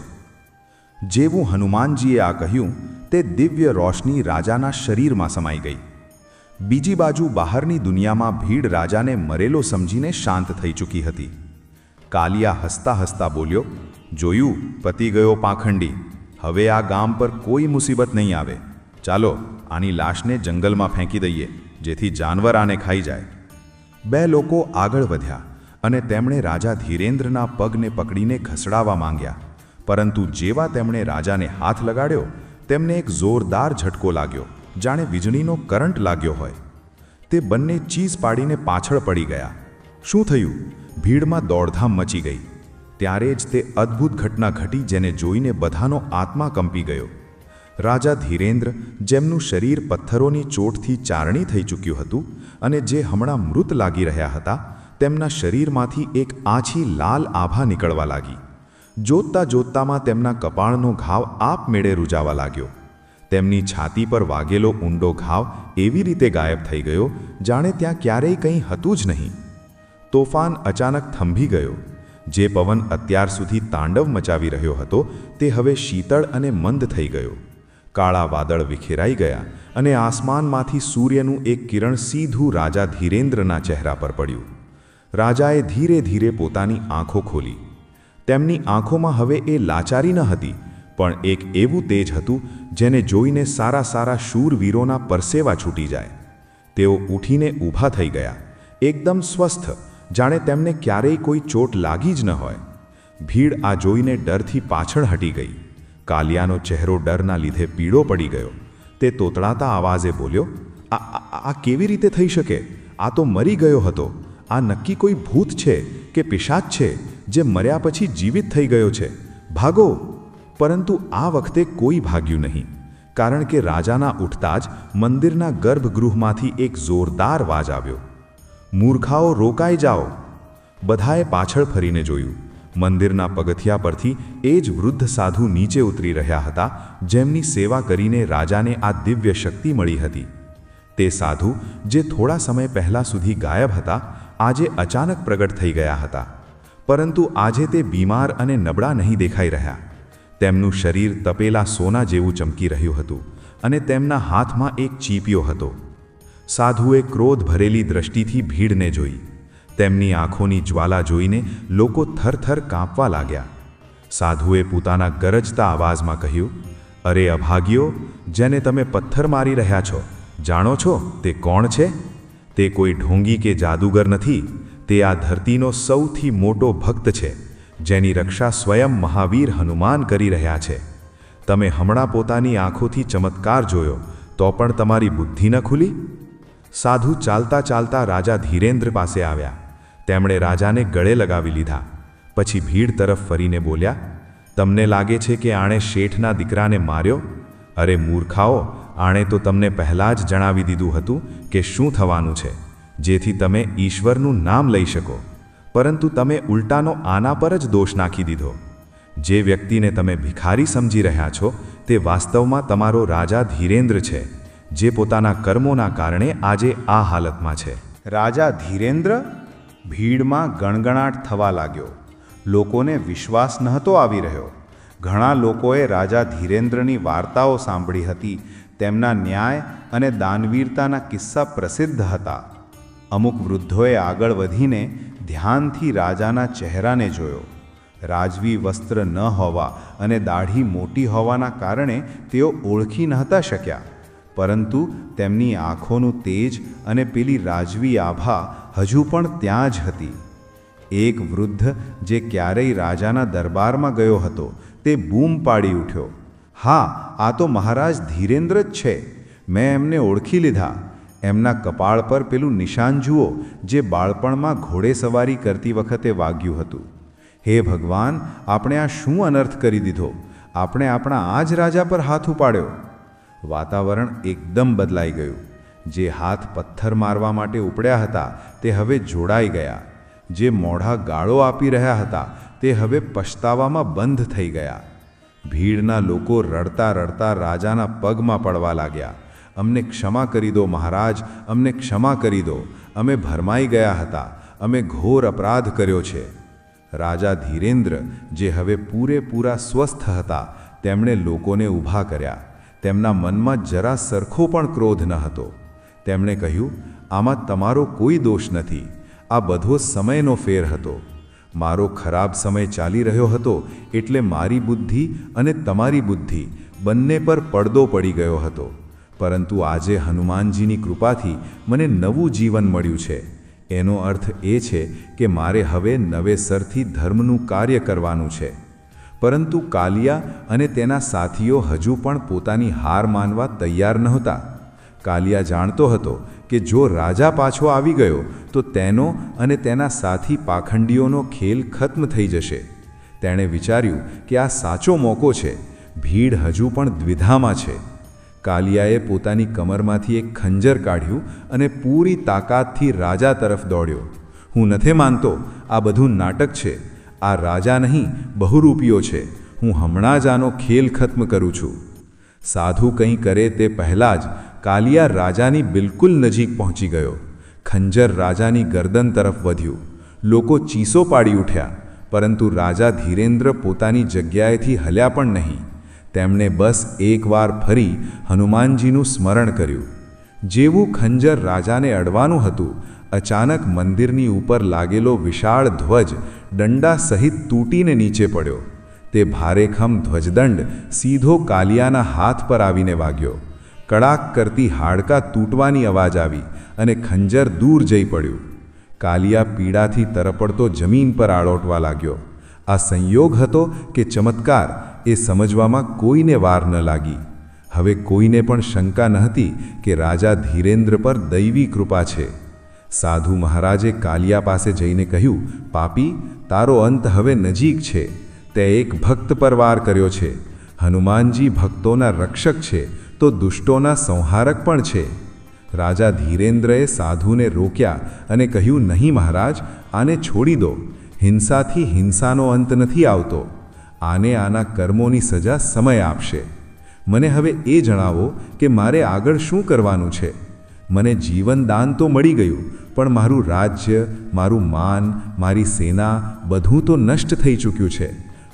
જેવું હનુમાનજીએ આ કહ્યું તે દિવ્ય રોશની રાજાના શરીરમાં સમાઈ ગઈ. બીજી બાજુ બહારની દુનિયામાં ભીડ રાજાને મરેલો સમજીને શાંત થઈ ચૂકી હતી. કાલિયા હસતા હસતા બોલ્યો, જોયું, પતી ગયો પાખંડી. હવે આ ગામ પર કોઈ મુસીબત નહીં આવે. ચાલો આની લાશને જંગલમાં ફેંકી દઈએ, જેથી જાનવર આને ખાઈ જાય. બે લોકો આગળ વધ્યા અને તેમણે રાજા ધીરેન્દ્રના પગને પકડીને ખસડાવવા માંગ્યા, પરંતુ જેવા તેમણે રાજાને હાથ લગાડ્યો તેમને એક જોરદાર ઝટકો લાગ્યો, જાણે વીજળીનો કરંટ લાગ્યો હોય. તે બંને ચીસ પાડીને પાછળ પડી ગયા. શું થયું? ભીડમાં દોડધામ મચી ગઈ. ત્યારે જ તે અદ્ભુત ઘટના ઘટી જેને જોઈને બધાનો આત્મા કંપી ગયો. રાજા ધીરેન્દ્ર, જેમનું શરીર પથ્થરોની ચોટથી ચારણી થઈ ચૂક્યું હતું અને જે હમણાં મૃત લાગી રહ્યા હતા, તેમના શરીરમાંથી એક આછી લાલ આભા નીકળવા લાગી. જોતતા જોતતામાં તેમના કપાળનો ઘાવ આપમેળે રૂજાવા લાગ્યો. તેમની છાતી પર વાગેલો ઊંડો ઘાવ એવી રીતે ગાયબ થઈ ગયો જાણે ત્યાં ક્યારેય કંઈ હતું જ નહીં. તોફાન અચાનક થંભી ગયો. જે પવન અત્યાર સુધી તાંડવ મચાવી રહ્યો હતો તે હવે શીતળ અને મંદ થઈ ગયો. કાળા વાદળ વિખેરાઈ ગયા અને આસમાનમાંથી સૂર્યનું એક કિરણ સીધું રાજા ધીરેન્દ્રના ચહેરા પર પડ્યું. રાજાએ ધીરે ધીરે પોતાની આંખો ખોલી. તેમની આંખોમાં હવે એ લાચારી ન હતી, પણ એક એવું તેજ હતું જેને જોઈને સારા સારા શૂરવીરોના પરસેવા છૂટી જાય. તેઓ ઊઠીને ઊભા થઈ ગયા, એકદમ સ્વસ્થ, જાણે તેમને ક્યારેય કોઈ ચોટ લાગી જ ન હોય. ભીડ આ જોઈને ડરથી પાછળ હટી ગઈ. કાલિયાનો ચહેરો ડરના લીધે પીળો પડી ગયો. તે તોતડાતા આવાજે બોલ્યો, આ કેવી રીતે થઈ શકે? આ તો મરી ગયો હતો. આ નક્કી કોઈ ભૂત છે કે પિશાચ છે જે મર્યા પછી જીવિત થઈ ગયો છે. ભાગો! પરંતુ આ વખતે કોઈ ભાગ્યું નહીં, કારણ કે રાજાના ઉઠતા જ મંદિરના ગર્ભગૃહમાંથી એક જોરદાર અવાજ આવ્યો, મૂર્ખાઓ, રોકાઈ જાઓ! બધાએ પાછળ ફરીને જોયું. મંદિરના પગથિયા પરથી એ જ વૃદ્ધ સાધુ નીચે ઉતરી રહ્યા હતા જેમની સેવા કરીને રાજાને આ દિવ્ય શક્તિ મળી હતી. તે સાધુ જે થોડા સમય પહેલાં સુધી ગાયબ હતા, આજે અચાનક પ્રગટ થઈ ગયા હતા. પરંતુ આજે તે બીમાર અને નબળા નહીં દેખાઈ રહ્યા. તેમનું શરીર તપેલા સોના જેવું ચમકી રહ્યું હતું અને તેમના હાથમાં એક ચીપિયો હતો. સાધુએ ક્રોધ ભરેલી દ્રષ્ટિથી ભીડને જોઈ. તેમની આંખોની જ્વાલા જોઈને લોકો થરથર કાંપવા લાગ્યા. સાધુએ પોતાના ગરજતા અવાજમાં કહ્યું, અરે અભાગ્યો, જેને તમે પથ્થર મારી રહ્યા છો, જાણો છો તે કોણ છે? તે કોઈ ઢોંગી કે જાદુગર નથી. તે આ ધરતીનો સૌથી મોટો ભક્ત છે, જેની રક્ષા સ્વયં મહાવીર હનુમાન કરી રહ્યા છે. તમે હમણાં પોતાની આંખોથી ચમત્કાર જોયો તો પણ તમારી બુદ્ધિ ન ખુલી? સાધુ ચાલતા ચાલતા રાજા ધીરેન્દ્ર પાસે આવ્યા. તેમણે રાજાને ગળે લગાવી લીધા. પછી ભીડ તરફ ફરીને બોલ્યા, તમને લાગે છે કે આણે શેઠના દીકરાને માર્યો? અરે મૂર્ખાઓ, આણે તો તમને પહેલાં જ જણાવી દીધું હતું કે શું થવાનું છે, જેથી તમે ઈશ્વરનું નામ લઈ શકો. પરંતુ તમે ઉલટાનો આના પર જ દોષ નાખી દીધો. જે વ્યક્તિને તમે ભિખારી સમજી રહ્યા છો તે વાસ્તવમાં તમારો રાજા ધીરેન્દ્ર છે, જે પોતાના કર્મોના કારણે આજે આ હાલતમાં છે. રાજા ધીરેન્દ્ર? ભીડમાં ગણગણાટ થવા લાગ્યો. લોકોને વિશ્વાસ નહોતો આવી રહ્યો. ઘણા લોકોએ રાજા ધીરેન્દ્રની વાર્તાઓ સાંભળી હતી. તેમના ન્યાય અને દાનવીરતાના કિસ્સા પ્રસિદ્ધ હતા. અમુક વૃદ્ધોએ આગળ વધીને ધ્યાનથી રાજાના ચહેરાને જોયો. રાજવી વસ્ત્ર ન હોવા અને દાઢી મોટી હોવાના કારણે તેઓ ઓળખી નહોતા શક્યા, પરંતુ તેમની આંખોનું તેજ અને પેલી રાજવી આભા હજુ પણ ત્યાં જ હતી. એક વૃદ્ધ જે ક્યારેય રાજાના દરબારમાં ગયો હતો તે બૂમ પાડી ઉઠ્યો, હા, આ તો મહારાજ ધીરેન્દ્ર જ છે. મેં એમને ઓળખી લીધા. એમના કપાળ પર પેલું નિશાન જુઓ જે બાળપણમાં ઘોડેસવારી કરતી વખતે વાગ્યું હતું. હે ભગવાન, આપણે આ શું અનર્થ કરી દીધો? આપણે આપણા આ જ રાજા પર હાથ ઉપાડ્યો. વાતાવરણ એકદમ બદલાઈ ગયું. જે હાથ પથ્થર મારવા માટે ઉપડ્યા હતા તે હવે જોડાઈ ગયા. જે મોઢા ગાળો આપી રહ્યા હતા તે હવે પછતાવામાં બંધ થઈ ગયા. ભીડના લોકો રડતા રડતા રાજાના પગમાં પડવા લાગ્યા. અમને ક્ષમા કરી દો મહારાજ, અમને ક્ષમા કરી દો. અમે ભરમાઈ ગયા હતા. અમે ઘોર અપરાધ કર્યો છે. રાજા ધીરેન્દ્ર, જે હવે પૂરેપૂરા સ્વસ્થ હતા, તેમણે લોકોને ઊભા કર્યા. તેમના મનમાં જરા સરખો પણ ક્રોધ ન હતો. તેમણે કહ્યું, આમાં તમારો કોઈ દોષ નથી. આ બધો સમયનો ફેર હતો. મારો ખરાબ સમય ચાલી રહ્યો હતો એટલે મારી બુદ્ધિ અને તમારી બુદ્ધિ બંને પર પડદો પડી ગયો હતો. પરંતુ આજે હનુમાનજીની કૃપાથી મને નવું જીવન મળ્યું છે. એનો અર્થ એ છે કે મારે હવે નવેસરથી ધર્મનું કાર્ય કરવાનું છે. પરંતુ કાલિયા અને તેના સાથીઓ હજુ પણ પોતાની હાર માનવા તૈયાર નહોતા. કાલિયા જાણતો હતો કે જો રાજા પાછો આવી ગયો તો તેનો અને તેના સાથી પાખંડીઓનો ખેલ ખત્મ થઈ જશે. તેણે વિચાર્યું કે આ સાચો મોકો છે. ભીડ હજુ પણ દ્વિધામાં છે. કાલિયાએ પોતાની કમરમાંથી એક ખંજર કાઢ્યું અને પૂરી તાકાતથી રાજા તરફ દોડ્યો. હું નથી માનતો, આ બધું નાટક છે. આ રાજા નહીં, બહુરૂપિયો છે. હું હમણાં જ આનો ખેલ ખત્મ કરું છું. સાધુ કંઈ કરે તે પહેલાં જ કાલિયા રાજાની બિલકુલ નજીક પહોંચી ગયો. ખંજર રાજાની ગરદન તરફ વધ્યું. લોકો ચીસો પાડી ઉઠ્યા, પરંતુ રાજા ધીરેન્દ્ર પોતાની જગ્યાએથી હલ્યા પણ નહીં. તેમણે બસ એકવાર ફરી હનુમાનજીનું સ્મરણ કર્યું. જેવું ખંજર રાજાને અડવાનું હતું, અચાનક મંદિરની ઉપર લાગેલો વિશાળ ધ્વજ દંડા સહિત તૂટીને નીચે પડ્યો. તે ભારેખમ ધ્વજદંડ સીધો કાલિયાના હાથ પર આવીને વાગ્યો. કડાક કરતી હાડકાં તૂટવાની અવાજ આવી અને ખંજર દૂર જઈ પડ્યું. કાલિયા પીડાથી તરપડતો જમીન પર આળોટવા લાગ્યો. આ સંયોગ હતો કે ચમત્કાર, એ સમજવામાં કોઈને વાર ન લાગી. હવે કોઈને પણ શંકા નહોતી કે રાજા ધીરેન્દ્ર પર દૈવી કૃપા છે. સાધુ મહારાજે કાલિયા પાસે જઈને કહ્યું, પાપી, તારો અંત હવે નજીક છે. તે એક ભક્ત પર વાર કર્યો છે. હનુમાનજી ભક્તોના રક્ષક છે તો દુષ્ટોના સંહારક પણ છે. રાજા ધીરેન્દ્રએ સાધુને રોક્યા અને કહ્યું, નહીં મહારાજ, આને છોડી દો. હિંસાથી હિંસાનો અંત નથી આવતો. આને આના કર્મોની સજા સમય આપશે. મને હવે એ જણાવો કે મારે આગળ શું કરવાનું છે. મને જીવનદાન તો મળી ગયું, પણ મારું રાજ્ય, મારું માન, મારી સેના બધું તો નષ્ટ થઈ ચૂક્યું છે.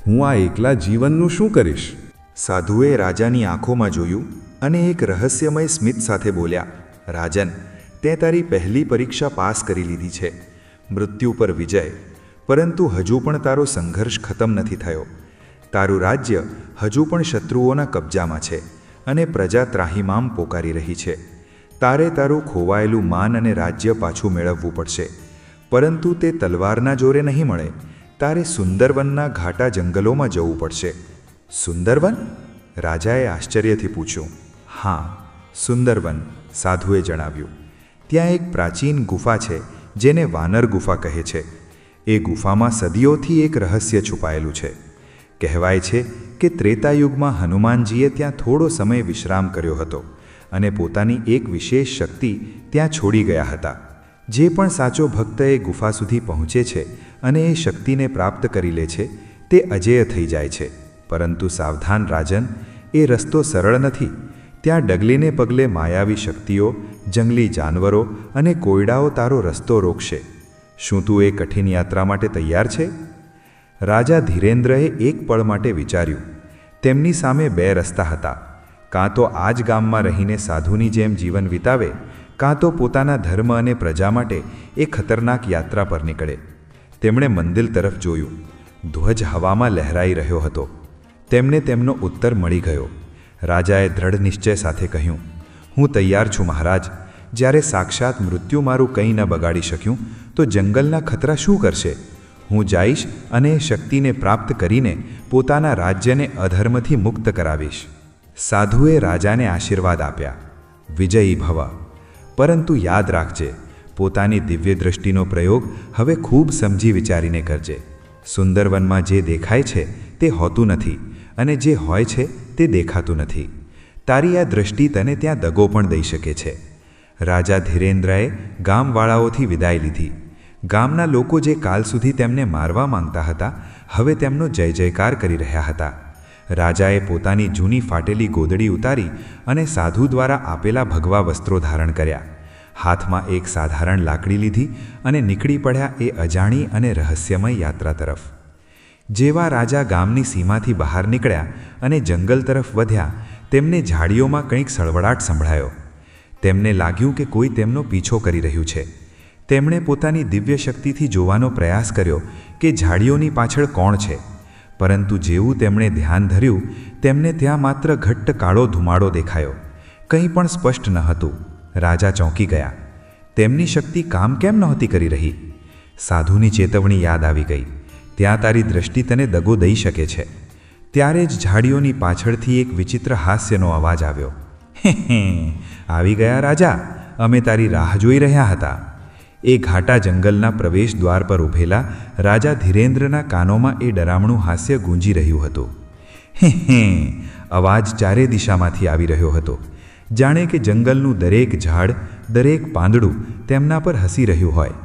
હું આ એકલા જીવનનું શું કરીશ? સાધુએ રાજાની આંખોમાં જોયું અને એક રહસ્યમય સ્મિત સાથે બોલ્યા, રાજન, તે તારી પહેલી પરીક્ષા પાસ કરી લીધી છે, મૃત્યુ પર વિજય. પરંતુ હજુ પણ તારો સંઘર્ષ ખતમ નથી થયો. તારું રાજ્ય હજુ પણ શત્રુઓના કબજામાં છે અને પ્રજા ત્રાહિમામ પોકારી રહી છે. તારે તારું ખોવાયેલું માન અને રાજ્ય પાછું મેળવવું પડશે, પરંતુ તે તલવારના જોરે નહીં મળે. તારે સુંદરવનના ઘાટા જંગલોમાં જવું પડશે. સુંદરવન? રાજાએ આશ્ચર્યથી પૂછ્યું. હા, સુંદરવન, સાધુએ જણાવ્યું. ત્યાં એક પ્રાચીન ગુફા છે જેને વાનર ગુફા કહે છે. એ ગુફામાં સદીઓથી એક રહસ્ય છુપાયેલું છે. કહેવાય છે કે ત્રેતાયુગમાં હનુમાનજીએ ત્યાં થોડો સમય વિશ્રામ કર્યો હતો અને પોતાની એક વિશેષ શક્તિ ત્યાં છોડી ગયા હતા. જે પણ સાચો ભક્ત એ ગુફા સુધી પહોંચે છે અને એ શક્તિને પ્રાપ્ત કરી લે છે, તે અજેય થઈ જાય છે. પરંતુ સાવધાન રાજન, એ રસ્તો સરળ નથી. ત્યાં ડગલીને પગલે માયાવી શક્તિઓ, જંગલી જાનવરો અને કોયડાઓ તારો રસ્તો રોકશે. શું તું એ કઠિન યાત્રા માટે તૈયાર છે? રાજા ધીરેન્દ્રએ એક પળ માટે વિચાર્યું. તેમની સામે બે રસ્તા હતા. કાં તો આ જ ગામમાં રહીને સાધુની જેમ જીવન વિતાવે, કાં તો પોતાના ધર્મ અને પ્રજા માટે એ ખતરનાક યાત્રા પર નીકળે. તેમણે મંદિર તરફ જોયું. ધ્વજ હવામાં લહેરાઈ રહ્યો હતો. તેમને તેમનો ઉત્તર મળી ગયો. રાજાએ દ્રઢ નિશ્ચય સાથે કહ્યું, હું તૈયાર છું મહારાજ. જ્યારે સાક્ષાત મૃત્યુ મારું કંઈ ન બગાડી શક્યું, તો જંગલના ખતરા શું કરશે? હું જઈશ અને એ શક્તિને પ્રાપ્ત કરીને પોતાના રાજ્યને અધર્મથી મુક્ત કરાવીશ. સાધુએ રાજાને આશીર્વાદ આપ્યા, વિજયી ભવ. પરંતુ યાદ રાખજે, પોતાની દિવ્ય દૃષ્ટિનો પ્રયોગ હવે ખૂબ સમજી વિચારીને કરજે. સુંદરવનમાં જે દેખાય છે તે હોતું નથી, અને જે હોય છે તે દેખાતું નથી. તારી આ દૃષ્ટિ તને ત્યાં દગો પણ દઈ શકે છે. રાજા ધીરેન્દ્રએ ગામવાળાઓથી વિદાય લીધી. ગામના લોકો જે કાલ સુધી તેમને મારવા માંગતા હતા, હવે તેમનો જય જયકાર કરી રહ્યા હતા. રાજાએ પોતાની જૂની ફાટેલી ગોદડી ઉતારી અને સાધુ દ્વારા આપેલા ભગવા વસ્ત્રો ધારણ કર્યા. હાથમાં એક સાધારણ લાકડી લીધી અને નીકળી પડ્યા એ અજાણી અને રહસ્યમય યાત્રા તરફ. જેવા રાજા ગામની સીમાથી બહાર નીકળ્યા અને જંગલ તરફ વધ્યા, તેમને ઝાડીઓમાં કંઈક સળવળાટ સંભળાયો. તેમને લાગ્યું કે કોઈ તેમનો પીછો કરી રહ્યું છે. તેમણે પોતાની દિવ્ય શક્તિથી જોવાનો પ્રયાસ કર્યો કે ઝાડીઓની પાછળ કોણ છે. પરંતુ જેવું તેમણે ધ્યાન ધર્યું, તેમને ત્યાં માત્ર ઘટ્ટ કાળો ધુમાડો દેખાયો. કંઈ પણ સ્પષ્ટ ન હતું. રાજા ચોંકી ગયા. તેમની શક્તિ કામ કેમ નહોતી કરી રહી? સાધુની ચેતવણી યાદ આવી ગઈ. ત્યાં તારી દૃષ્ટિ તને દગો દઈ શકે છે. ત્યારે જ ઝાડીઓની પાછળથી એક વિચિત્ર હાસ્યનો અવાજ આવ્યો. હે, આવી ગયા રાજા, અમે તારી રાહ જોઈ રહ્યા હતા. એ ઘાટા જંગલના પ્રવેશ દ્વાર પર ઊભેલા રાજા ધીરેન્દ્રના કાનોમાં એ ડરામણું હાસ્ય ગૂંજી રહ્યું હતું. હે, અવાજ ચારે દિશામાંથી આવી રહ્યો હતો. જાણે કે જંગલનું દરેક ઝાડ, દરેક પાંદડું તેમના પર હસી રહ્યું હોય.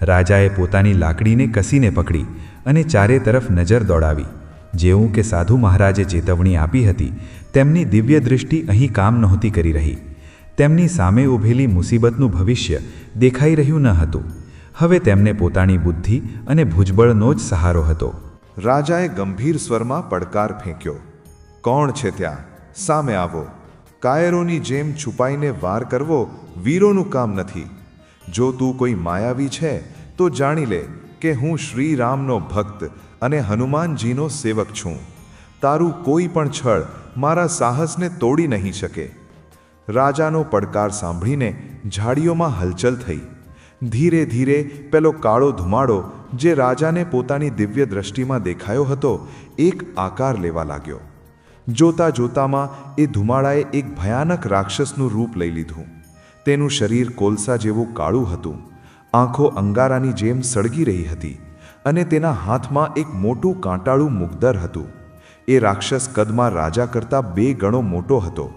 રાજાએ પોતાની લાકડીને કસીને પકડી અને ચારે તરફ નજર દોડાવી. જેવું કે સાધુ મહારાજે ચેતવણી આપી હતી, તેમની દિવ્ય દૃષ્ટિ અહીં કામ નહોતી કરી રહી. તેમની સામે ઊભેલી મુસીબતનું ભવિષ્ય દેખાઈ રહ્યું ન હતું. હવે તેમને પોતાની બુદ્ધિ અને ભુજબળનો જ સહારો હતો. રાજાએ ગંભીર સ્વરમાં પડકાર ફેંક્યો. કોણ છે ત્યાં? સામે આવો. કાયરોની જેમ છુપાઈને વાર કરવો વીરોનું કામ નથી. જો તું કોઈ માયાવી છે તો જાણી લે કે હું શ્રી રામનો ભક્ત અને હનુમાનજીનો સેવક છું. તારું કોઈ પણ છળ મારા સાહસને તોડી નહીં શકે. રાજાનો પડકાર સાંભળીને ઝાડીઓમાં હલચલ થઈ. ધીરે ધીરે પેલો કાળો ધુમાડો જે રાજાને પોતાની દિવ્ય દ્રષ્ટિમાં દેખાયો હતો એક આકાર લેવા લાગ્યો. જોતા જોતામાં એ ધુમાડાએ એક ભયાનક રાક્ષસનું રૂપ લઈ લીધું. તેનું શરીર કોલસા જેવું કાળું હતું, આંખો અંગારાની જેમ સળગી રહી હતી અને તેના હાથમાં એક મોટું કાંટાળું મુગદર હતું. એ રાક્ષસ કદમાં રાજા કરતાં 2 ગણો મોટો હતો.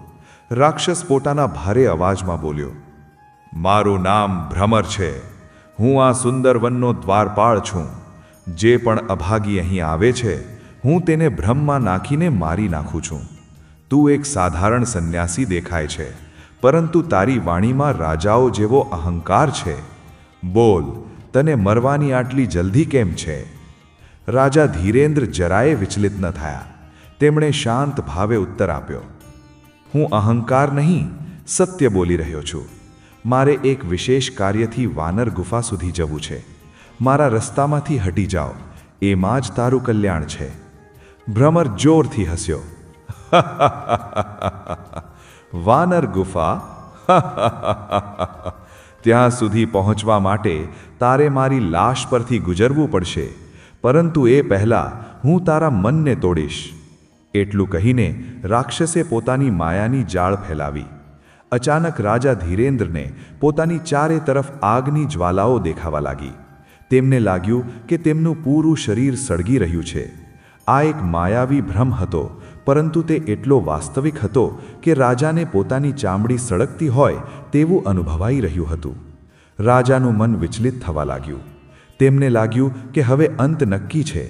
રાક્ષસ પોતાના ભારે અવાજમાં બોલ્યો, મારું નામ ભ્રમર છે. હું આ સુંદર વનનો દ્વારપાળ છું. જે પણ અભાગી અહીં આવે છે હું તેને ભ્રમમાં નાખીને મારી નાખું છું. તું એક સાધારણ સંન્યાસી દેખાય છે, પરંતુ તારી વાણીમાં રાજાઓ જેવો અહંકાર છે. બોલ, તને મરવાની આટલી જલ્દી કેમ છે? રાજા ધીરેન્દ્ર જરાયે વિચલિત ન થયા. તેમણે શાંત ભાવે ઉત્તર આપ્યો, હું અહંકાર નહીં, સત્ય બોલી રહ્યો છું. મારે એક વિશેષ કાર્યથી વાનર ગુફા સુધી જવું છે. મારા રસ્તામાંથી હટી જાઓ, એમાં જ તારું કલ્યાણ છે. ભ્રમર જોરથી હસ્યો. વાનર ગુફા? ત્યાં સુધી પહોંચવા માટે તારે મારી લાશ પરથી ગુજરવું પડશે, પરંતુ એ પહેલાં હું તારા મનને તોડીશ. એટલું કહીને રાક્ષસે પોતાની માયાની જાળ ફેલાવી. અચાનક રાજા ધીરેન્દ્રને પોતાની ચારે તરફ આગની જ્વાલાઓ દેખાવા લાગી. તેમને લાગ્યું કે તેમનું પૂરું શરીર સળગી રહ્યું છે. આ એક માયાવી ભ્રમ હતો, પરંતુ તે એટલો વાસ્તવિક હતો કે રાજાને પોતાની ચામડી સળગતી હોય તેવું અનુભવાઈ રહ્યું હતું. રાજાનું મન વિચલિત થવા લાગ્યું. તેમને લાગ્યું કે હવે અંત નક્કી છે.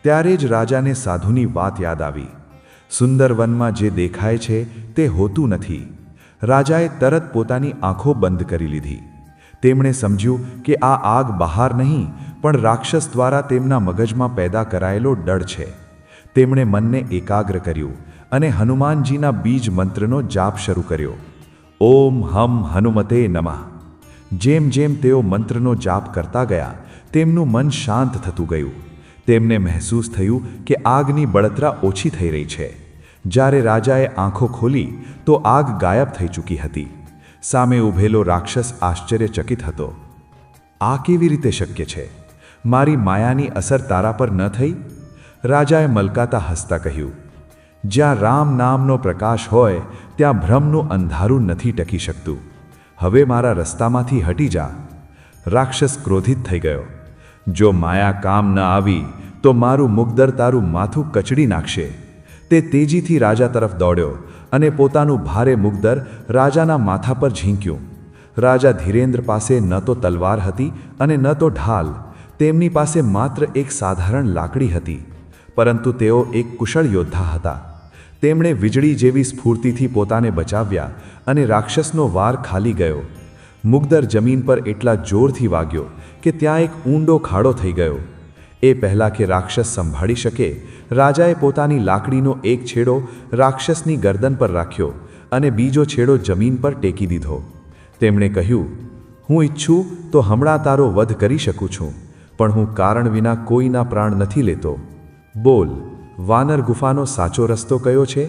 ત્યારે જ રાજાને સાધુની વાત યાદ આવી. સુંદર વનમાં જે દેખાય છે તે હોતું નથી. રાજાએ તરત પોતાની આંખો બંધ કરી લીધી. તેમણે સમજ્યું કે આ આગ બહાર નહીં, પણ રાક્ષસ દ્વારા તેમના મગજમાં પેદા કરાયેલો ડર છે. તેમણે મનને એકાગ્ર કર્યું અને હનુમાનજીના બીજ મંત્રનો જાપ શરૂ કર્યો. ઓમ હમ હનુમતે નમઃ. જેમ જેમ તેઓ મંત્રનો જાપ કરતા ગયા, તેમનું મન શાંત થતું ગયું. તેમને મહેસૂસ થયું કે આગની બળતરા ઓછી થઈ રહી છે. જ્યારે રાજાએ આંખો ખોલી તો આગ ગાયબ થઈ ચૂકી હતી. સામે ઊભેલો રાક્ષસ આશ્ચર્યચકિત હતો. આ કેવી રીતે શક્ય છે? મારી માયાની અસર તારા પર ન થઈ? રાજાએ મલકાતા હસતા કહ્યું, જ્યાં રામ નામનો પ્રકાશ હોય ત્યાં ભ્રમનું અંધારું નથી ટકી શકતું. હવે મારા રસ્તામાંથી હટી જા. રાક્ષસ ક્રોધિત થઈ ગયો. જો માયા કામ ન આવી તો મારું મુગદર તારું માથું કચડી નાખશે. તે તેજીથી રાજા તરફ દોડ્યો અને પોતાનું ભારે મુગદર રાજાના માથા પર ઝીંક્યું. રાજા ધીરેન્દ્ર પાસે ન તો તલવાર હતી અને ન તો ઢાલ. તેમની પાસે માત્ર એક સાધારણ લાકડી હતી, પરંતુ તેઓ એક કુશળ યોદ્ધા હતા. તેમણે વીજળી જેવી સ્ફૂર્તિથી પોતાને બચાવ્યા અને રાક્ષસનો વાર ખાલી ગયો. મુગદર જમીન પર એટલા જોરથી વાગ્યો કે ત્યાં એક ઊંડો ખાડો થઈ ગયો. એ પહેલાં કે રાક્ષસ સંભાળી શકે, રાજાએ પોતાની લાકડીનો એક છેડો રાક્ષસની ગરદન પર રાખ્યો અને બીજો છેડો જમીન પર ટેકી દીધો. તેમણે કહ્યું, હું ઈચ્છું તો હમણાં તારો વધ કરી શકું છું, પણ હું કારણ વિના કોઈના પ્રાણ નથી લેતો. બોલ, વાનર ગુફાનો સાચો રસ્તો કયો છે?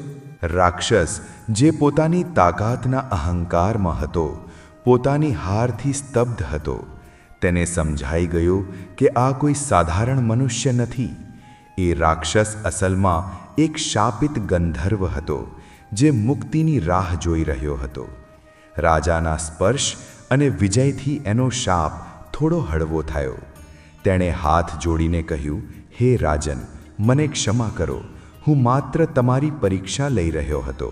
રાક્ષસ, જે પોતાની તાકાતના અહંકારમાં હતો, પોતાની હારથી સ્તબ્ધ હતો, તેને સમજાઈ ગયું કે આ કોઈ સાધારણ મનુષ્ય નથી. એ રાક્ષસ અસલમાં એક શાપિત ગંધર્વ હતો, જે મુક્તિની રાહ જોઈ રહ્યો હતો. રાજાના સ્પર્શ અને વિજયથી એનો શાપ થોડો હળવો થયો. તેણે હાથ જોડીને કહ્યું, હે રાજન, મને ક્ષમા કરો. હું માત્ર તમારી પરીક્ષા લઈ રહ્યો હતો.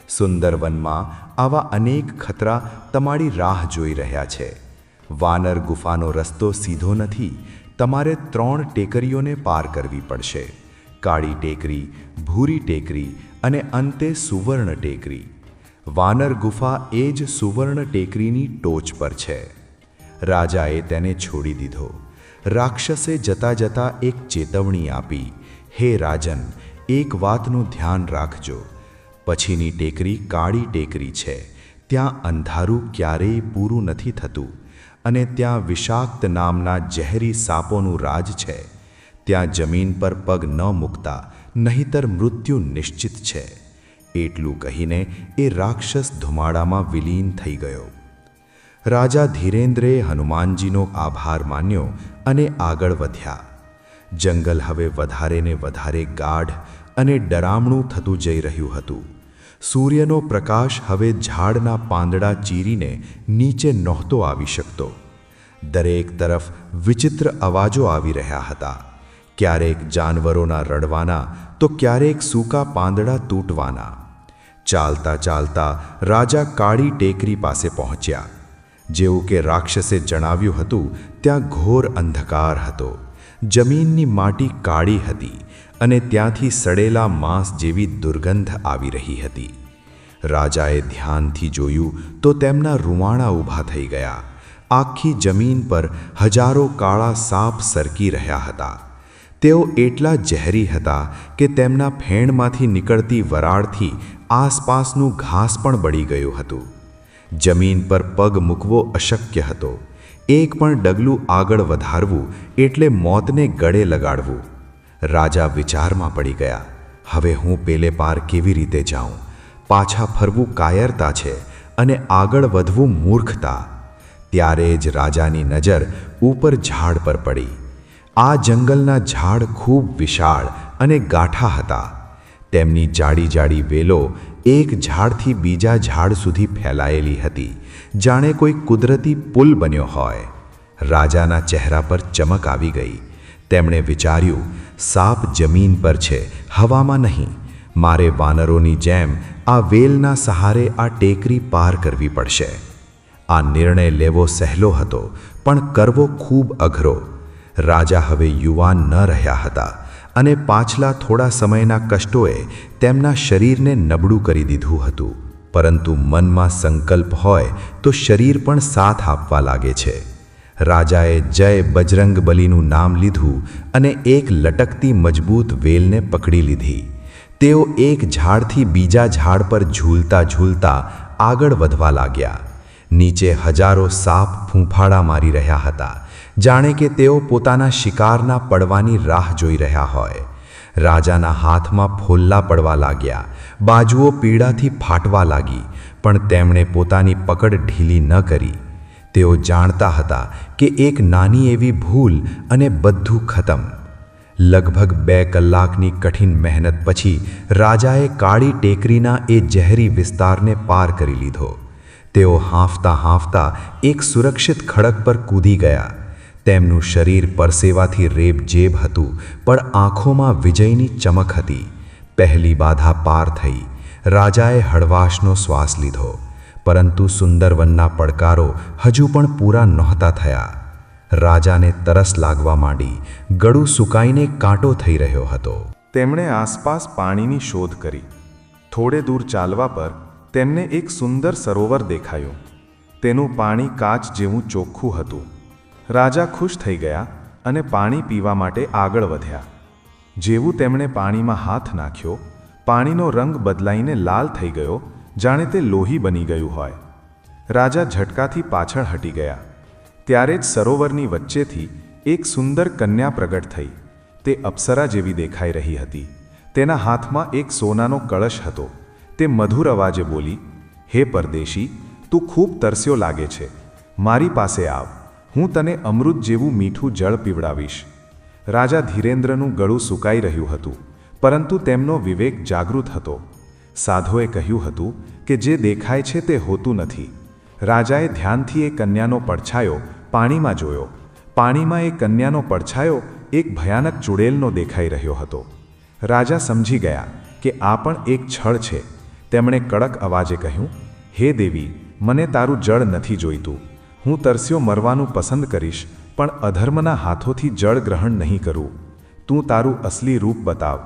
સુંદર વનમાં આવા અનેક ખતરા તમારી રાહ જોઈ રહ્યા છે. વાનર ગુફાનો રસ્તો સીધો નથી. તમારે 3 ટેકરીઓને પાર કરવી પડશે. કાળી ટેકરી, ભૂરી ટેકરી અને અંતે સુવર્ણ ટેકરી. વાનર ગુફા એ જ સુવર્ણ ટેકરીની ટોચ પર છે. રાજાએ તેને છોડી દીધો. રાક્ષસે જતાં જતાં એક ચેતવણી આપી, હે રાજન, એક વાતનું ધ્યાન રાખજો. પછીની ટેકરી કાળી ટેકરી છે. ત્યાં અંધારું ક્યારેય પૂરું નથી થતું અને ત્યાં વિષાક્ત નામના ઝેરી સાપોનું રાજ છે. ત્યાં જમીન પર પગ ન મૂકતા, નહીંતર મૃત્યુ નિશ્ચિત છે. એટલું કહીને એ રાક્ષસ ધુમાડામાં વિલીન થઈ ગયો. રાજા ધીરેન્દ્રે હનુમાનજીનો આભાર માન્યો અને આગળ વધ્યા. જંગલ હવે વધારે ને વધારે ગાઢ અને ડરામણું થતું જઈ રહ્યું હતું. સૂર્યનો પ્રકાશ હવે ઝાડના પાંદડા ચીરીને નીચે નહોતો આવી શકતો. દરેક તરફ વિચિત્ર અવાજો આવી રહ્યા હતા. ક્યારેક જાનવરોના રડવાના તો ક્યારેક સૂકા પાંદડા તૂટવાના. ચાલતા ચાલતા રાજા કાળી ટેકરી પાસે પહોંચ્યા. જેવું કે રાક્ષસે જણાવ્યું હતું, ત્યાં ઘોર અંધકાર હતો. જમીનની માટી કાળી હતી અને ત્યાંથી સડેલા માંસ જેવી દુર્ગંધ આવી રહી હતી. રાજાએ ધ્યાનથી જોયું તો તેમના રૂંવાણા ઊભા થઈ ગયા. આખી જમીન પર હજારો કાળા સાપ સરકી રહ્યા હતા. તેઓ એટલા ઝેરી હતા કે તેમના ફેણમાંથી નીકળતી વરાળથી આસપાસનું ઘાસ પણ બળી ગયું હતું. જમીન પર પગ મૂકવો અશક્ય હતો. એક પણ ડગલું આગળ વધારવું એટલે મોતને ગળે લગાડવું. રાજા વિચારમાં પડી ગયા, હવે હું પેલે પાર કેવી રીતે જાઉં? પાછા ફરવું કાયરતા છે અને આગળ વધવું મૂર્ખતા. ત્યારે જ રાજાની નજર ઉપર ઝાડ પર પડી. આ જંગલના ઝાડ ખૂબ વિશાળ અને ગાઠા હતા. તેમની જાડી જાડી વેલો એક ઝાડથી બીજા ઝાડ સુધી ફેલાયેલી હતી, જાણે કોઈ કુદરતી પુલ બન્યો હોય. રાજાના ચહેરા પર ચમક આવી ગઈ. તેમણે વિચાર્યું, સાપ જમીન પર છે, હવામાં નહીં. મારે વાનરોની જેમ આ વેલના સહારે આ ટેકરી પાર કરવી પડશે. આ નિર્ણય લેવો સહેલો હતો, પણ કરવો ખૂબ અઘરો. રાજા હવે યુવાન ન રહ્યા હતા અને પાછલા થોડા સમયના કષ્ટોએ તેમના શરીરને નબળું કરી દીધું હતું. પરંતુ મનમાં સંકલ્પ હોય તો શરીર પણ સાથ આપવા લાગે છે. રાજાએ જય બજરંગબલીનું નામ લીધું અને એક લટકતી મજબૂત વેલને પકડી લીધી. તેઓ એક ઝાડથી બીજા ઝાડ પર ઝૂલતા ઝૂલતા આગળ વધવા લાગ્યા. નીચે હજારો સાપ ફૂંફાડા મારી રહ્યા હતા, જાણે કે તેઓ પોતાના શિકારના પડવાની રાહ જોઈ રહ્યા હોય. રાજાના હાથમાં ફોલ્લા પડવા લાગ્યા, બાજુઓ પીડાથી ફાટવા લાગી, પણ તેમણે પોતાની પકડ ઢીલી ન કરી. તેઓ જાણતા હતા કે એક નાની એવી ભૂલ અને બધું ખતમ. લગભગ 2 કલાકની કઠિન મહેનત પછી રાજાએ કાળી ટેકરીના એ ઝેરી વિસ્તારને પાર કરી લીધો. તેઓ હાંફતા હાંફતા એક સુરક્ષિત ખડક પર કૂદી ગયા. તેમનું શરીર પરસેવાથી રેબજેબ હતું, પણ આંખોમાં વિજયની ચમક હતી. પહેલી બાધા પાર થઈ. રાજાએ હળવાશનો શ્વાસ લીધો, પરંતુ સુંદરવનના પડકારો હજુ પણ પૂરા નહોતા થયા. રાજાને તરસ લાગવા માંડી. ગળું સુકાઈને કાંટો થઈ રહ્યો હતો. તેમણે આસપાસ પાણીની શોધ કરી. થોડે દૂર ચાલવા પર તેમને એક સુંદર સરોવર દેખાયું. તેનું પાણી કાચ જેવું ચોખ્ખું હતું. રાજા ખુશ થઈ ગયા અને પાણી પીવા માટે આગળ વધ્યા. જેવું તેમણે પાણીમાં હાથ નાખ્યો, પાણીનો રંગ બદલાઈને લાલ થઈ ગયો, જાણે તે લોહી બની ગયું હોય. રાજા ઝટકાથી પાછળ હટી ગયા. ત્યારે જ સરોવરની વચ્ચેથી એક સુંદર કન્યા પ્રગટ થઈ. તે અપ્સરા જેવી દેખાઈ રહી હતી. તેના હાથમાં એક સોનાનો કળશ હતો. તે મધુર અવાજે બોલી, હે પરદેશી, તું ખૂબ તરસ્યો લાગે છે. મારી પાસે આવ, હું તને અમૃત જેવું મીઠું જળ પીવડાવીશ. રાજા ધીરેન્દ્રનું ગળું સુકાઈ રહ્યું હતું, પરંતુ તેમનો વિવેક જાગૃત હતો. સાધુએ કહ્યું હતું કે જે દેખાય છે તે હોતું નથી. રાજાએ ધ્યાનથી એ કન્યાનો પડછાયો પાણીમાં જોયો. પાણીમાં એ કન્યાનો પડછાયો એક ભયાનક ચુડેલનો દેખાઈ રહ્યો હતો. રાજા સમજી ગયા કે આ પણ એક છળ છે. તેમણે કડક અવાજે કહ્યું, હે દેવી, મને તારું જળ નથી જોઈતું. હું તરસ્યો મરવાનું પસંદ કરીશ, પણ અધર્મના હાથોથી જળ ગ્રહણ નહીં કરું. તું તારું અસલી રૂપ બતાવ.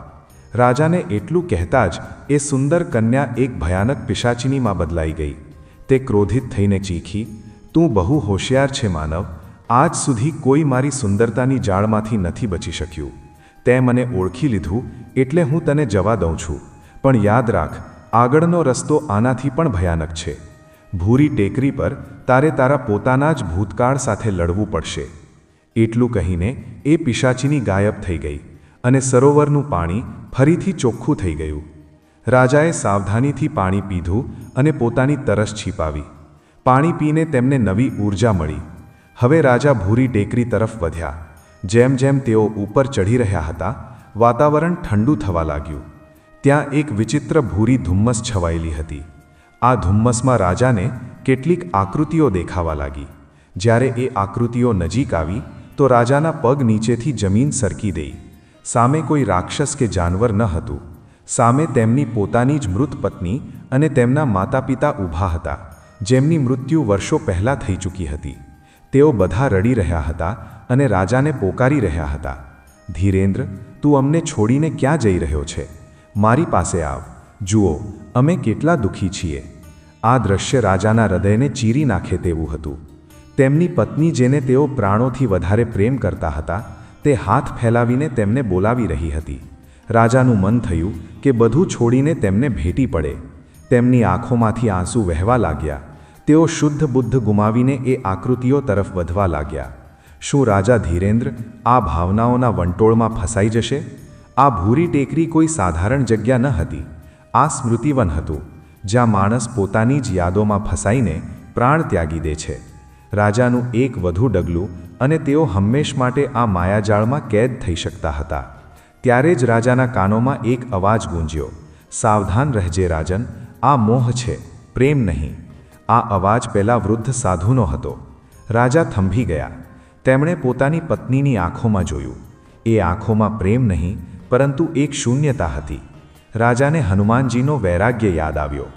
રાજાને એટલું કહેતા જ એ સુંદર કન્યા એક ભયાનક પિશાચીનીમાં બદલાઈ ગઈ. તે ક્રોધિત થઈને ચીખી, તું બહુ હોશિયાર છે માનવ. આજ સુધી કોઈ મારી સુંદરતાની જાળમાંથી નથી બચી શક્યું. તે મને ઓળખી લીધું એટલે હું તને જવા દઉં છું. પણ યાદ રાખ, આગળનો રસ્તો આનાથી પણ ભયાનક છે. ભૂરી ટેકરી પર તારે તારા પોતાના જ ભૂતકાળ સાથે લડવું પડશે. એટલું કહીને એ પિશાચીની ગાયબ થઈ ગઈ અને સરોવરનું પાણી ફરીથી ચોખ્ખું થઈ ગયું. રાજાએ સાવધાનીથી પાણી પીધું અને પોતાની તરસ છીપાવી. પાણી પીને તેમને નવી ઊર્જા મળી. હવે રાજા ભૂરી ટેકરી તરફ વધ્યા. જેમ જેમ તેઓ ઉપર ચઢી રહ્યા હતા, વાતાવરણ ઠંડુ થવા લાગ્યું. ત્યાં એક વિચિત્ર ભૂરી ધુમ્મસ છવાયેલી હતી. આ ધુમ્મસમાં રાજાને કેટલીક આકૃતિઓ દેખાવા લાગી. જ્યારે એ આકૃતિઓ નજીક આવી તો રાજાના પગ નીચેથી જમીન સરકી ગઈ. સામે કોઈ રાક્ષસ કે જાનવર ન હતું. સામે તેમની પોતાની જ મૃત પત્ની અને તેમના માતા પિતા ઊભા હતા, જેમની મૃત્યુ વર્ષો પહેલાં થઈ ચૂકી હતી. તેઓ બધા રડી રહ્યા હતા અને રાજાને પોકારી રહ્યા હતા. ધીરેન્દ્ર, તું અમને છોડીને ક્યાં જઈ રહ્યો છે? મારી પાસે આવ. જુઓ, અમે કેટલા દુઃખી છીએ. આ દ્રશ્ય રાજાના હૃદયને ચીરી નાખે તેવું હતું. તેમની પત્ની, જેને તેઓ પ્રાણોથી વધારે પ્રેમ કરતા હતા, તે હાથ ફેલાવીને તેમને બોલાવી રહી હતી. રાજાનું મન થયું કે બધું છોડીને તેમને ભેટી પડે. તેમની આંખોમાંથી આંસુ વહેવા લાગ્યા. તેઓ શુદ્ધ બુદ્ધ ગુમાવીને એ આકૃતિઓ તરફ વધવા લાગ્યા. શું રાજા ધીરેન્દ્ર આ ભાવનાઓના વંટોળમાં ફસાઈ જશે? આ ભૂરી ટેકરી કોઈ સાધારણ જગ્યા ન હતી. આ સ્મૃતિવન હતું, જ્યાં માણસ પોતાની જ યાદોમાં ફસાઈને પ્રાણ ત્યાગી દે છે. રાજાનું એક વધુ ડગલું અને તેઓ હંમેશ માટે આ માયાજાળમાં કેદ થઈ શકતા હતા. ત્યારે જ રાજાના કાનોમાં એક અવાજ ગૂંજ્યો, સાવધાન રહેજે રાજન, આ મોહ છે, પ્રેમ નહીં. આ અવાજ પહેલાં વૃદ્ધ સાધુનો હતો. રાજા થંભી ગયા. તેમણે પોતાની પત્નીની આંખોમાં જોયું. એ આંખોમાં પ્રેમ નહીં, પરંતુ એક શૂન્યતા હતી. રાજાને હનુમાનજીનો વૈરાગ્ય યાદ આવ્યો.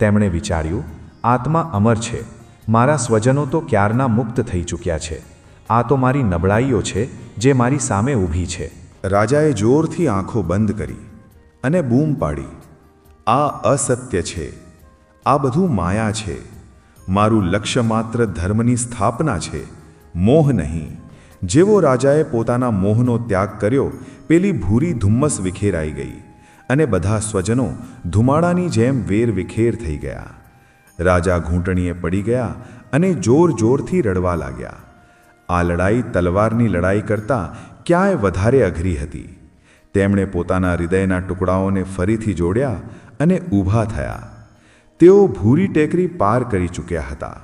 તેમણે વિચાર્યું, આત્મા અમર છે. મારા સ્વજનો તો ક્યારના મુક્ત થઈ ચૂક્યા છે. આ તો મારી નબળાઈઓ છે જે મારી સામે ઊભી છે. રાજાએ જોરથી આંખો બંધ કરી અને બૂમ પાડી, આ અસત્ય છે. આ બધું માયા છે. મારું લક્ષ્ય માત્ર ધર્મની સ્થાપના છે, મોહ નહીં. જેવો રાજાએ પોતાના મોહનો ત્યાગ કર્યો, પેલી ભૂરી ધુમ્મસ વિખેરાઈ ગઈ અને બધા સ્વજનો ધુમાડાની જેમ વેર વિખેર થઈ ગયા. રાજા ઘૂંટણીએ પડી ગયા અને જોર જોરથી રડવા લાગ્યા. આ લડાઈ તલવારની લડાઈ કરતાં ક્યાંય વધારે અઘરી હતી. તેમણે પોતાના હૃદયના ટુકડાઓને ફરીથી જોડ્યા અને ઊભા થયા. તેઓ ભૂરી ટેકરી પાર કરી ચૂક્યા હતા.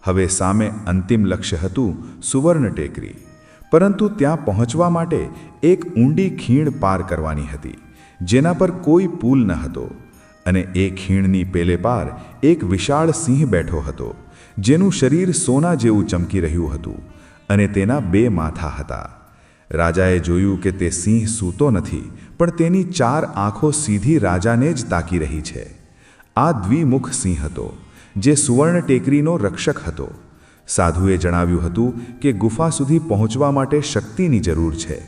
હવે સામે અંતિમ લક્ષ્ય હતું સુવર્ણ ટેકરી. પરંતુ ત્યાં પહોંચવા માટે એક ઊંડી ખીણ પાર કરવાની હતી, જેના પર કોઈ પુલ ન હતો. અને એ ખીણની પેલે પાર એક વિશાળ સિંહ બેઠો હતો, જેનું શરીર સોના જેવું ચમકી રહ્યું હતું અને તેના 2 માથા હતા. રાજાએ જોયું કે તે સિંહ સૂતો નથી, પણ તેની 4 આંખો સીધી રાજાને જ તાકી રહી છે. આ દ્વિમુખ સિંહ હતો, જે સુવર્ણ ટેકરીનો રક્ષક હતો. સાધુએ જણાવ્યું હતું કે ગુફા સુધી પહોંચવા માટે શક્તિની જરૂર છે.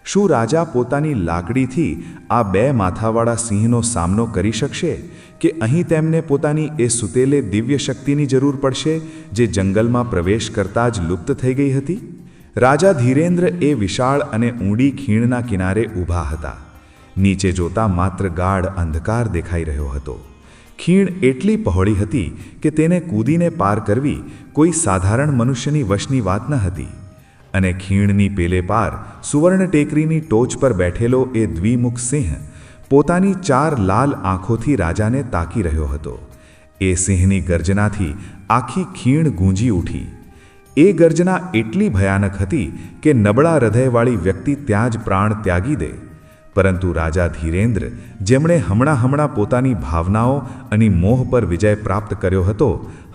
શું રાજા પોતાની લાકડીથી આ 2 માથાવાળા સિંહનો સામનો કરી શકશે, કે અહીં તેમને પોતાની એ સુતેલે દિવ્ય શક્તિની જરૂર પડશે, જે જંગલમાં પ્રવેશ કરતાં જ લુપ્ત થઈ ગઈ હતી? રાજા ધીરેન્દ્ર એ વિશાળ અને ઊંડી ખીણના કિનારે ઊભા હતા. નીચે જોતા માત્ર ગાઢ અંધકાર દેખાઈ રહ્યો હતો. ખીણ એટલી પહોળી હતી કે તેને કૂદીને પાર કરવી કોઈ સાધારણ મનુષ્યની વશની વાત ન હતી. અને ખીણની પેલે પાર સુવર્ણ ટેકરીની ટોચ પર બેઠેલો એ દ્વિમુખ સિંહ પોતાની 4 લાલ આંખોથી રાજાને તાકી રહ્યો હતો. એ સિંહની ગર્જનાથી આખી ખીણ ગૂંજી ઉઠી. એ ગર્જના એટલી ભયાનક હતી કે નબળા હૃદયવાળી વ્યક્તિ ત્યાં જ પ્રાણ ત્યાગી દે. પરંતુ રાજા ધીરેન્દ્ર, જેમણે હમણાં પોતાની ભાવનાઓ અને મોહ પર વિજય પ્રાપ્ત કર્યો હતો,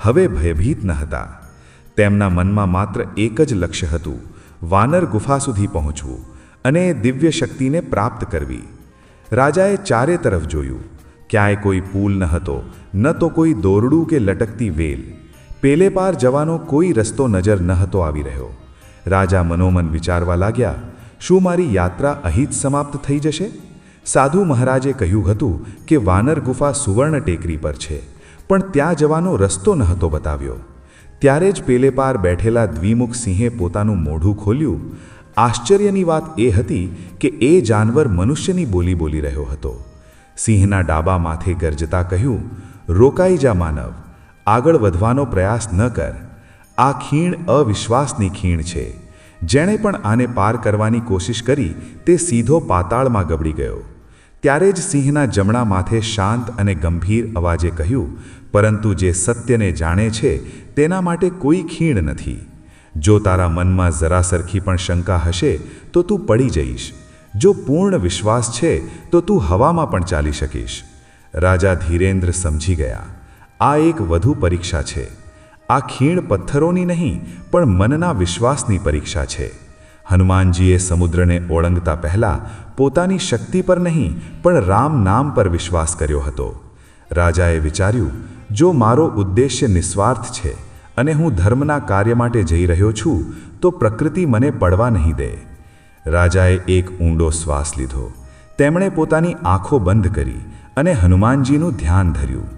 હવે ભયભીત ન હતા. તેમના મનમાં માત્ર એક જ લક્ષ્ય હતું, વાનર ગુફા સુધી પહોંચવું અને દિવ્ય શક્તિને પ્રાપ્ત કરવી. રાજાએ ચારે તરફ જોયું. ક્યાંય કોઈ પુલ ન હતો, ન તો કોઈ દોરડું કે લટકતી વેલ. પેલે પાર જવાનો કોઈ રસ્તો નજર ન હતો આવી રહ્યો. રાજા મનોમન વિચારવા લાગ્યા, શું મારી યાત્રા અહીં જ સમાપ્ત થઈ જશે? સાધુ મહારાજે કહ્યું હતું કે વાનર ગુફા સુવર્ણ ટેકરી પર છે, પણ ત્યાં જવાનો રસ્તો ન હતો બતાવ્યો. ત્યારે જ પેલે પાર બેઠેલા દ્વિમુખ સિંહે પોતાનું મોઢું ખોલ્યું. આશ્ચર્યની વાત એ હતી કે એ જાનવર મનુષ્યની બોલી બોલી રહ્યો હતો. સિંહના ડાબા માથે ગરજતા કહ્યું, રોકાઈ જા માનવ, આગળ વધવાનો પ્રયાસ ન કર. આ ખીણ અવિશ્વાસની ખીણ છે. જેણે પણ આને પાર કરવાની કોશિશ કરી તે સીધો પાતાળમાં ગબડી ગયો. ત્યારે જ સિંહના જમણા માથે શાંત અને ગંભીર અવાજે કહ્યું, પરંતુ જે સત્યને જાણે છે તેના માટે કોઈ ખીણ નથી. જો તારા મનમાં જરા સરખી પણ શંકા હશે તો તું પડી જઈશ. જો પૂર્ણ વિશ્વાસ છે તો તું હવામાં પણ ચાલી શકીશ. રાજા ધીરેન્દ્ર સમજી ગયા, આ એક વધુ પરીક્ષા છે. આ ખીણ પથ્થરોની નહીં પણ મનના વિશ્વાસની પરીક્ષા છે. હનુમાનજીએ સમુદ્રને ઓળંગતા પહેલાં પોતાની શક્તિ પર નહીં પણ રામ નામ પર વિશ્વાસ કર્યો હતો. રાજાએ વિચાર્યું, જો મારો ઉદ્દેશ્ય નિસ્વાર્થ છે અને હું ધર્મના કાર્ય માટે જઈ રહ્યો છું તો પ્રકૃતિ મને પડવા નહીં દે. રાજાએ એક ઊંડો શ્વાસ લીધો. તેમણે પોતાની આંખો બંધ કરી અને હનુમાનજીનું ધ્યાન ધર્યું.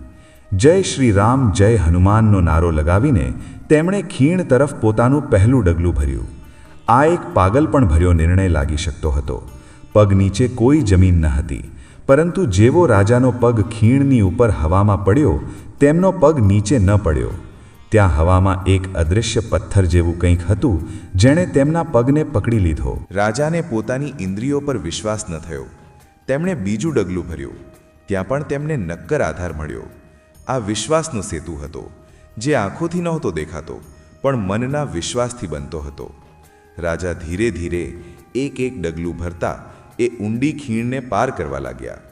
જય શ્રી રામ, જય હનુમાનનો નારો લગાવીને તેમણે ખીણ તરફ પોતાનું પહેલું ડગલું ભર્યું. આ એક પાગલપણ ભર્યો નિર્ણય લાગી શકતો હતો. પગ નીચે કોઈ જમીન ન હતી, પરંતુ જેવો રાજાનો પગ ખીણની ઉપર હવામાં પડ્યો તેમનો પગ નીચે ન પડ્યો. ત્યાં હવામાં એક અદૃશ્ય પથ્થર જેવું કંઈક હતું જેણે તેમના પગને પકડી લીધો. રાજાને પોતાની ઇન્દ્રિયો પર વિશ્વાસ ન થયો. તેમણે બીજું ડગલું ભર્યું. ત્યાં પણ તેમને નક્કર આધાર મળ્યો. આ વિશ્વાસનો સેતુ હતો, જે આંખોથી નહોતો દેખાતો પણ મનના વિશ્વાસથી બનતો હતો. રાજા ધીરે ધીરે એક એક ડગલું ભરતા એ ઊંડી ખીણને પાર કરવા લાગ્યા.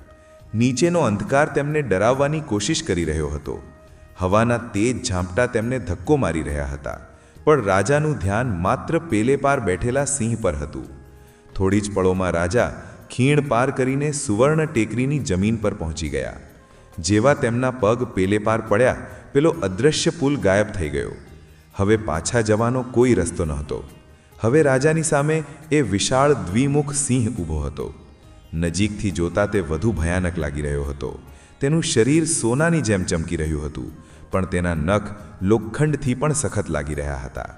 નીચેનો અંધકાર તેમને ડરાવવાની કોશિશ કરી રહ્યો હતો. હવાના તેજ ઝાંપટા તેમને ધક્કો મારી રહ્યા હતા, પણ રાજાનું ધ્યાન માત્ર પેલે પાર બેઠેલા સિંહ પર હતું. થોડી જ પળોમાં રાજા ખીણ પાર કરીને સુવર્ણ ટેકરીની જમીન પર પહોંચી ગયા. જેવા તેમના પગ પેલે પાર પડ્યા, પેલો અદૃશ્ય પુલ ગાયબ થઈ ગયો. હવે પાછા જવાનો કોઈ રસ્તો નહોતો. હવે રાજાની સામે એ વિશાળ દ્વિમુખ સિંહ ઊભો હતો. નજીકથી જોતા તે વધુ ભયાનક લાગી રહ્યો હતો. તેનું શરીર સોનાની જેમ ચમકી રહ્યું હતું, પણ તેના નખ લોખંડથી પણ સખત લાગી રહ્યા હતા.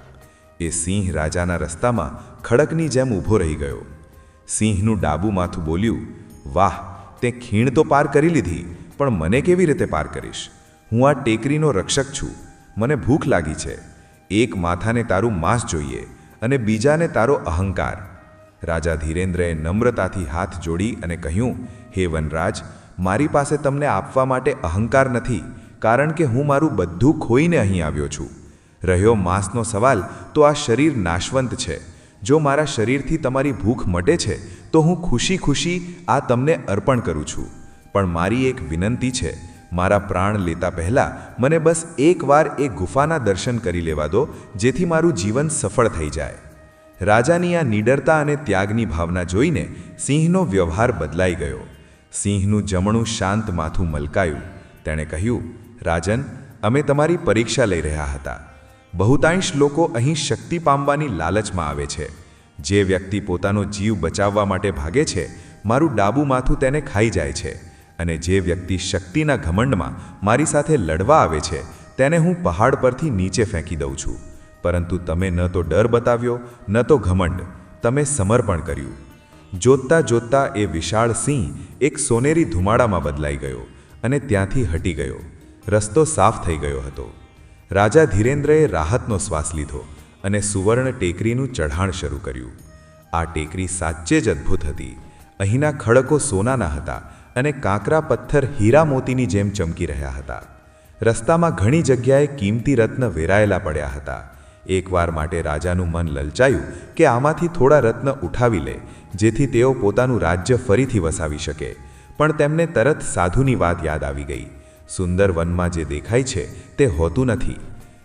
એ સિંહ રાજાના રસ્તામાં ખડકની જેમ ઊભો રહી ગયો. સિંહનું ડાબું માથું બોલ્યું, વાહ, તે ખીણ તો પાર કરી લીધી, પણ મને કેવી રીતે પાર કરીશ? હું આ ટેકરીનો રક્ષક છું. મને ભૂખ લાગી છે. એક માથાને તારું માંસ જોઈએ અને બીજાને તારો અહંકાર. રાજા ધીરેન્દ્રએ નમ્રતાથી હાથ જોડી અને કહ્યું, હે વનરાજ, મારી પાસે તમને આપવા માટે અહંકાર નથી, કારણ કે હું મારું બધું ખોઈને અહીં આવ્યો છું. રહ્યો માંસનો સવાલ, તો આ શરીર નાશવંત છે. જો મારા શરીરથી તમારી ભૂખ મટે છે તો હું ખુશી ખુશી આ તમને અર્પણ કરું છું. પણ મારી એક વિનંતી છે, મારા પ્રાણ લેતા પહેલાં મને બસ એકવાર એ ગુફાના દર્શન કરી લેવા દો, જેથી મારું જીવન સફળ થઈ જાય. રાજાની આ નિડરતા અને ત્યાગની ભાવના જોઈને સિંહનો વ્યવહાર બદલાઈ ગયો. સિંહનું જમણું શાંત માથું મલકાયું. તેણે કહ્યું, રાજન, અમે તમારી પરીક્ષા લઈ રહ્યા હતા. બહુતાંશ લોકો અહીં શક્તિ પામવાની લાલચમાં આવે છે. જે વ્યક્તિ પોતાનો જીવ બચાવવા માટે ભાગે છે, મારું ડાબું માથું તેને ખાઈ જાય છે. અને જે વ્યક્તિ શક્તિના ઘમંડમાં મારી સાથે લડવા આવે છે તેને હું પહાડ પરથી નીચે ફેંકી દઉં છું. પરંતુ તમે ન તો ડર બતાવ્યો ન તો ઘમંડ, તમે સમર્પણ કર્યું. જોતતા જોતતા એ વિશાળ સિંહ એક સોનેરી ધુમાડામાં બદલાઈ ગયો અને ત્યાંથી હટી ગયો. રસ્તો સાફ થઈ ગયો હતો. રાજા ધીરેન્દ્રએ રાહતનો શ્વાસ લીધો અને સુવર્ણ ટેકરીનું ચઢાણ શરૂ કર્યું. આ ટેકરી સાચે જ અદ્ભુત હતી. અહીંના ખડકો સોનાના હતા અને કાંકરા પથ્થર હીરા મોતીની જેમ ચમકી રહ્યા હતા. રસ્તામાં ઘણી જગ્યાએ કિંમતી રત્ન વેરાયેલા પડ્યા હતા. એકવાર માટે રાજાનું મન લલચાયું કે આમાંથી થોડા રત્ન ઉઠાવી લે, જેથી તેઓ પોતાનું રાજ્ય ફરીથી વસાવી શકે. પણ તેમને તરત સાધુની વાત યાદ આવી ગઈ. સુંદર વનમાં જે દેખાય છે તે હોતું નથી.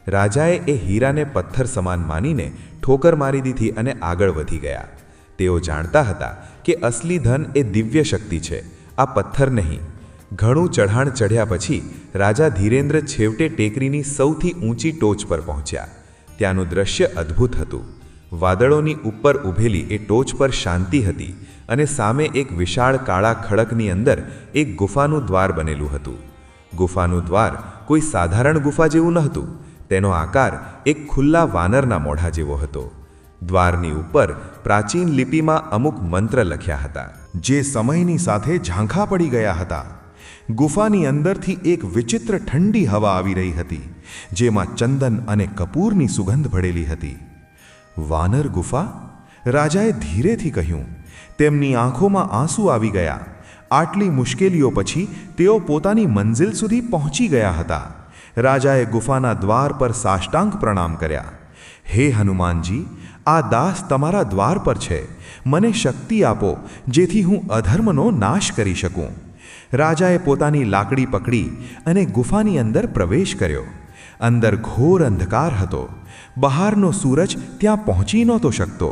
રાજાએ એ હીરાને પથ્થર સમાન માનીને ઠોકર મારી દીધી અને આગળ વધી ગયા. તેઓ જાણતા હતા કે અસલી ધન એ દિવ્ય શક્તિ છે, આ પથ્થર નહીં. ઘણું ચઢાણ ચઢ્યા પછી રાજા ધીરેન્દ્ર છેવટે ટેકરીની સૌથી ઊંચી ટોચ પર પહોંચ્યા. ત્યાંનું દ્રશ્ય અદ્ભુત હતું. વાદળોની ઉપર ઊભેલી એ ટોચ પર શાંતિ હતી અને સામે એક વિશાળ કાળા ખડકની અંદર એક ગુફાનું દ્વાર બનેલું હતું. ગુફાનું દ્વાર કોઈ સાધારણ ગુફા જેવું નહોતું. તેનો આકાર એક ખુલ્લા વાનરના મોઢા જેવો હતો. દ્વારની ઉપર પ્રાચીન લિપિમાં અમુક મંત્ર લખ્યા હતા, જે સમયની સાથે ઝાંખા પડી ગયા હતા. ગુફાની અંદરથી એક વિચિત્ર ઠંડી હવા આવી રહી હતી, જેમાં ચંદન અને કપૂરની સુગંધ ભળેલી હતી. વાનર ગુફા? રાજાએ ધીરેથી કહ્યું. તેમની આંખોમાં આંસુ આવી ગયા. આટલી મુશ્કેલીઓ પછી તેઓ પોતાની મંઝિલ સુધી પહોંચી ગયા હતા. રાજાએ ગુફાના દ્વાર પર સાષ્ટાંગ પ્રણામ કર્યા. હે હનુમાનજી, આ દાસ તમારા દ્વાર પર છે. મને શક્તિ આપો, જેથી હું અધર્મનો નાશ કરી શકું. રાજાએ પોતાની લાકડી પકડી અને ગુફાની અંદર પ્રવેશ કર્યો. અંદર ઘોર અંધકાર હતો. બહારનો સૂરજ ત્યાં પહોંચી નહોતો શકતો.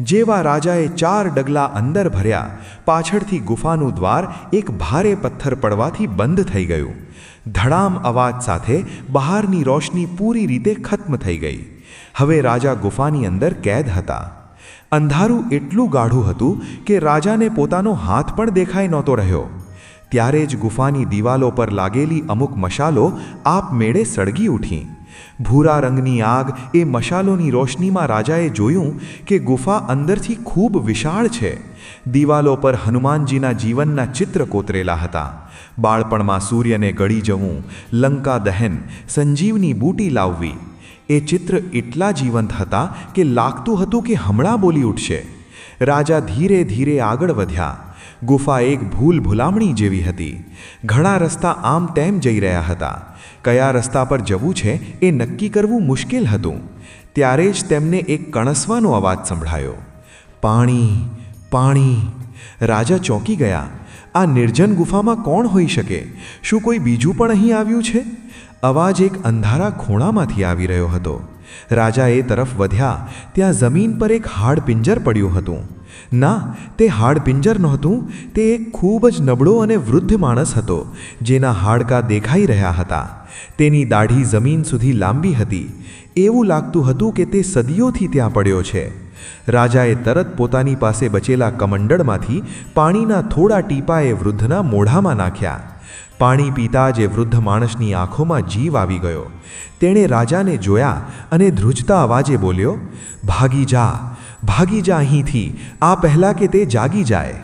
જેવા રાજાએ 4 ડગલા અંદર ભર્યા, પાછળથી ગુફાનું દ્વાર એક ભારે પથ્થર પડવાથી બંધ થઈ ગયું. ધડામ અવાજ સાથે બહારની રોશની પૂરી રીતે ખત્મ થઈ ગઈ. હવે રાજા ગુફાની અંદર કેદ હતા. અંધારું એટલું ગાઢું હતું કે રાજાને પોતાનો હાથ પણ દેખાઈ નહોતો રહ્યો. ત્યારે જ ગુફાની દિવાલો પર લાગેલી અમુક મશાલો આપમેળે સળગી ઉઠી. ભૂરા રંગની આગ એ મશાલોની રોશનીમાં રાજાએ જોયું કે ગુફા અંદરથી ખૂબ વિશાળ છે. દિવાલો પર હનુમાનજીના જીવનના ચિત્ર કોતરેલા હતા. બાળપણમાં સૂર્યને ગળી જવું, લંકા દહન, સંજીવની બૂટી લાવવી. એ ચિત્ર એટલા જીવંત હતા કે લાગતું હતું કે હમણાં બોલી ઉઠશે. રાજા ધીરે ધીરે આગળ વધ્યા. ગુફા એક ભૂલ ભૂલામણી જેવી હતી. ઘણા રસ્તા આમ તેમ જઈ રહ્યા હતા. કયા રસ્તા પર જવું છે એ નક્કી કરવું મુશ્કેલ હતું. ત્યારે જ તેમને એક કણસવાનો અવાજ સંભળાયો. પાણી, પાણી. રાજા ચોંકી ગયા. આ નિર્જન ગુફામાં કોણ હોઈ શકે? શું કોઈ બીજું પણ અહીં આવ્યું છે? અવાજ એક અંધારા ખૂણામાંથી આવી રહ્યો હતો. રાજા એ તરફ વધ્યા. ત્યાં જમીન પર એક હાડપિંજર પડ્યું હતું. ના, તે હાડપિંજર નહોતું. તે એક ખૂબ જ નબળો અને વૃદ્ધ માણસ હતો, જેના હાડકાં દેખાઈ રહ્યા હતા. તેની દાઢી જમીન સુધી લાંબી હતી. એવું લાગતું હતું કે તે સદીઓથી ત્યાં પડ્યો છે. રાજાએ તરત પોતાની પાસે બચેલા કમંડળમાંથી પાણીના થોડા ટીપા એ વૃદ્ધના મોઢામાં નાખ્યા. પાણી પીતા જ એ વૃદ્ધ માણસની આંખોમાં જીવ આવી ગયો. તેણે રાજાને જોયા અને ધ્રુજતા અવાજે બોલ્યો, ભાગી જા, ભાગી જા અહીંથી, આ પહેલાં કે તે જાગી જાય.